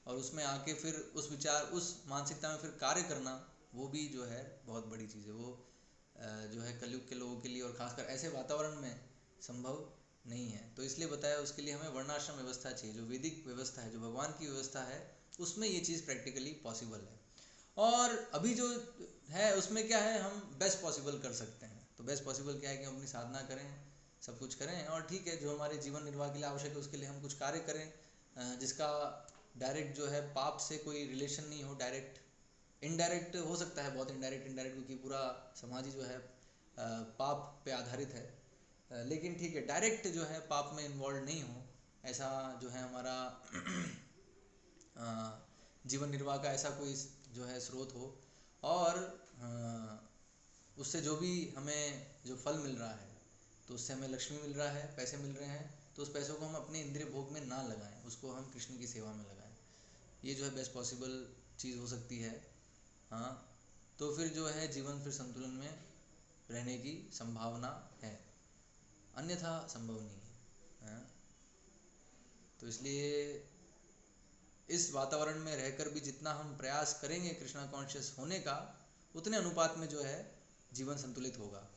[SPEAKER 1] और उसमें आके फिर उस विचार, उस मानसिकता में फिर कार्य करना, वो भी जो है बहुत बड़ी चीज़ है। वो जो है कलयुग के लोगों के लिए, और खासकर ऐसे वातावरण में संभव नहीं है। तो इसलिए बताया, उसके लिए हमें वर्णाश्रम व्यवस्था चाहिए। जो वैदिक व्यवस्था है, जो भगवान की व्यवस्था है, उसमें ये चीज़ प्रैक्टिकली पॉसिबल है। और अभी जो है उसमें क्या है, हम बेस्ट पॉसिबल कर सकते हैं। तो बेस्ट पॉसिबल क्या है कि हम अपनी साधना करें, सब कुछ करें, और ठीक है जो हमारे जीवन निर्वाह के लिए आवश्यक है उसके लिए हम कुछ कार्य करें, जिसका डायरेक्ट जो है पाप से कोई रिलेशन नहीं हो। डायरेक्ट, इनडायरेक्ट हो सकता है, बहुत इनडायरेक्ट, क्योंकि पूरा समाज ही जो है पाप पे आधारित है। लेकिन ठीक है, डायरेक्ट जो है पाप में इन्वॉल्व नहीं हो, ऐसा जो है हमारा जीवन निर्वाह का ऐसा कोई जो है स्रोत हो, और उससे जो भी हमें जो फल मिल रहा है, तो उससे हमें लक्ष्मी मिल रहा है, पैसे मिल रहे हैं, तो उस पैसों को हम अपने इंद्रिय भोग में ना लगाएं, उसको हम कृष्ण की सेवा में लगाएं। ये जो है बेस्ट पॉसिबल चीज़ हो सकती है। हाँ, तो फिर जो है जीवन फिर संतुलन में रहने की संभावना है, अन्यथा संभव नहीं है। हाँ? तो इसलिए इस वातावरण में रहकर भी जितना हम प्रयास करेंगे कृष्णा कॉन्शियस होने का, उतने अनुपात में जो है जीवन संतुलित होगा।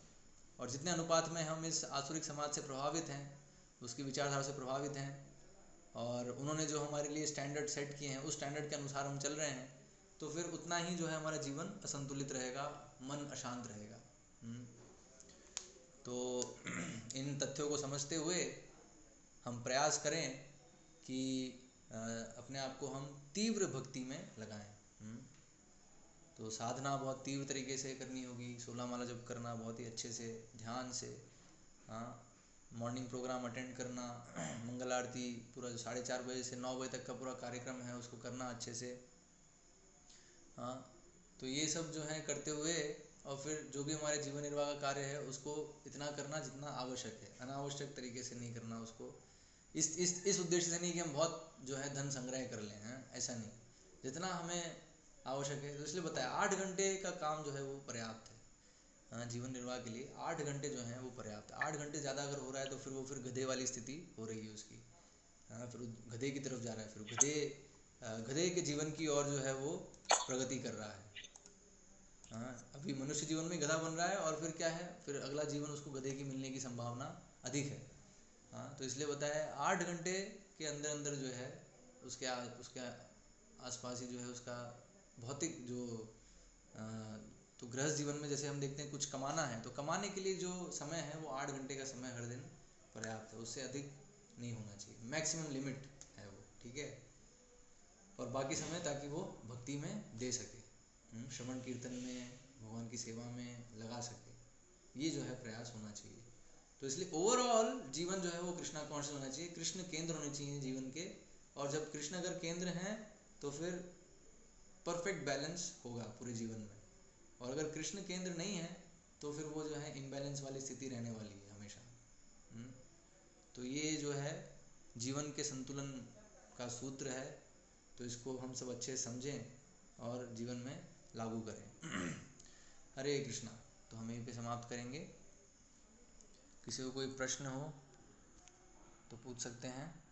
[SPEAKER 1] और जितने अनुपात में हम इस आसुरिक समाज से प्रभावित हैं, उसकी विचारधारा से प्रभावित हैं, और उन्होंने जो हमारे लिए स्टैंडर्ड सेट किए हैं उस स्टैंडर्ड के अनुसार हम चल रहे हैं, तो फिर उतना ही जो है हमारा जीवन असंतुलित रहेगा, मन अशांत रहेगा। तो इन तथ्यों को समझते हुए हम प्रयास करें कि अपने आप को हम तीव्र भक्ति में लगाएं। तो साधना बहुत तीव्र तरीके से करनी होगी, 16 माला जप करना बहुत ही अच्छे से, ध्यान से। हाँ, मॉर्निंग प्रोग्राम अटेंड करना, मंगल आरती पूरा जो 4:30 बजे से 9 बजे तक का पूरा कार्यक्रम है उसको करना अच्छे से। हाँ, तो ये सब जो है करते हुए, और फिर जो भी हमारे जीवन निर्वाह का कार्य है उसको इतना करना जितना आवश्यक है, अनावश्यक तरीके से नहीं करना उसको। इस उद्देश्य से नहीं कि हम बहुत जो है धन संग्रह कर लें, हैं, ऐसा नहीं, जितना हमें आवश्यक है। तो इसलिए बताया 8 घंटे का काम जो है वो पर्याप्त है। हाँ, जीवन निर्वाह के लिए 8 घंटे जो हैं वो पर्याप्त है। 8 घंटे ज़्यादा अगर हो रहा है तो फिर गधे वाली स्थिति हो रही है उसकी। हाँ, फिर गधे की तरफ जा रहा है, फिर गधे के जीवन की ओर जो है वो प्रगति कर रहा है। हाँ, अभी मनुष्य जीवन में गधा बन रहा है, और फिर क्या है, फिर अगला जीवन उसको गधे की मिलने की संभावना अधिक है। हाँ, तो इसलिए बताया 8 घंटे के अंदर अंदर जो है उसके आसपास ही जो है उसका भौतिक जो तो गृहस्थ जीवन में जैसे हम देखते हैं कुछ कमाना है, तो कमाने के लिए जो समय है वो 8 घंटे का समय हर दिन पर्याप्त है, उससे अधिक नहीं होना चाहिए, मैक्सिमम लिमिट है वो, ठीक है। और बाकी समय ताकि वो भक्ति में दे सके, श्रवण कीर्तन में, भगवान की सेवा में लगा सके, ये जो है प्रयास होना चाहिए। तो इसलिए ओवरऑल जीवन जो है वो कृष्णा कॉन्शियस होना चाहिए, कृष्ण केंद्र होने चाहिए जीवन के। और जब कृष्ण अगर केंद्र हैं तो फिर परफेक्ट बैलेंस होगा पूरे जीवन में, और अगर कृष्ण केंद्र नहीं है तो फिर वो जो है इम्बैलेंस वाली स्थिति रहने वाली है हमेशा। तो ये जो है जीवन के संतुलन का सूत्र है, तो इसको हम सब अच्छे से समझें और जीवन में लागू करें। हरे कृष्णा। तो हम यहीं पे समाप्त करेंगे। किसी को कोई प्रश्न हो तो पूछ सकते हैं।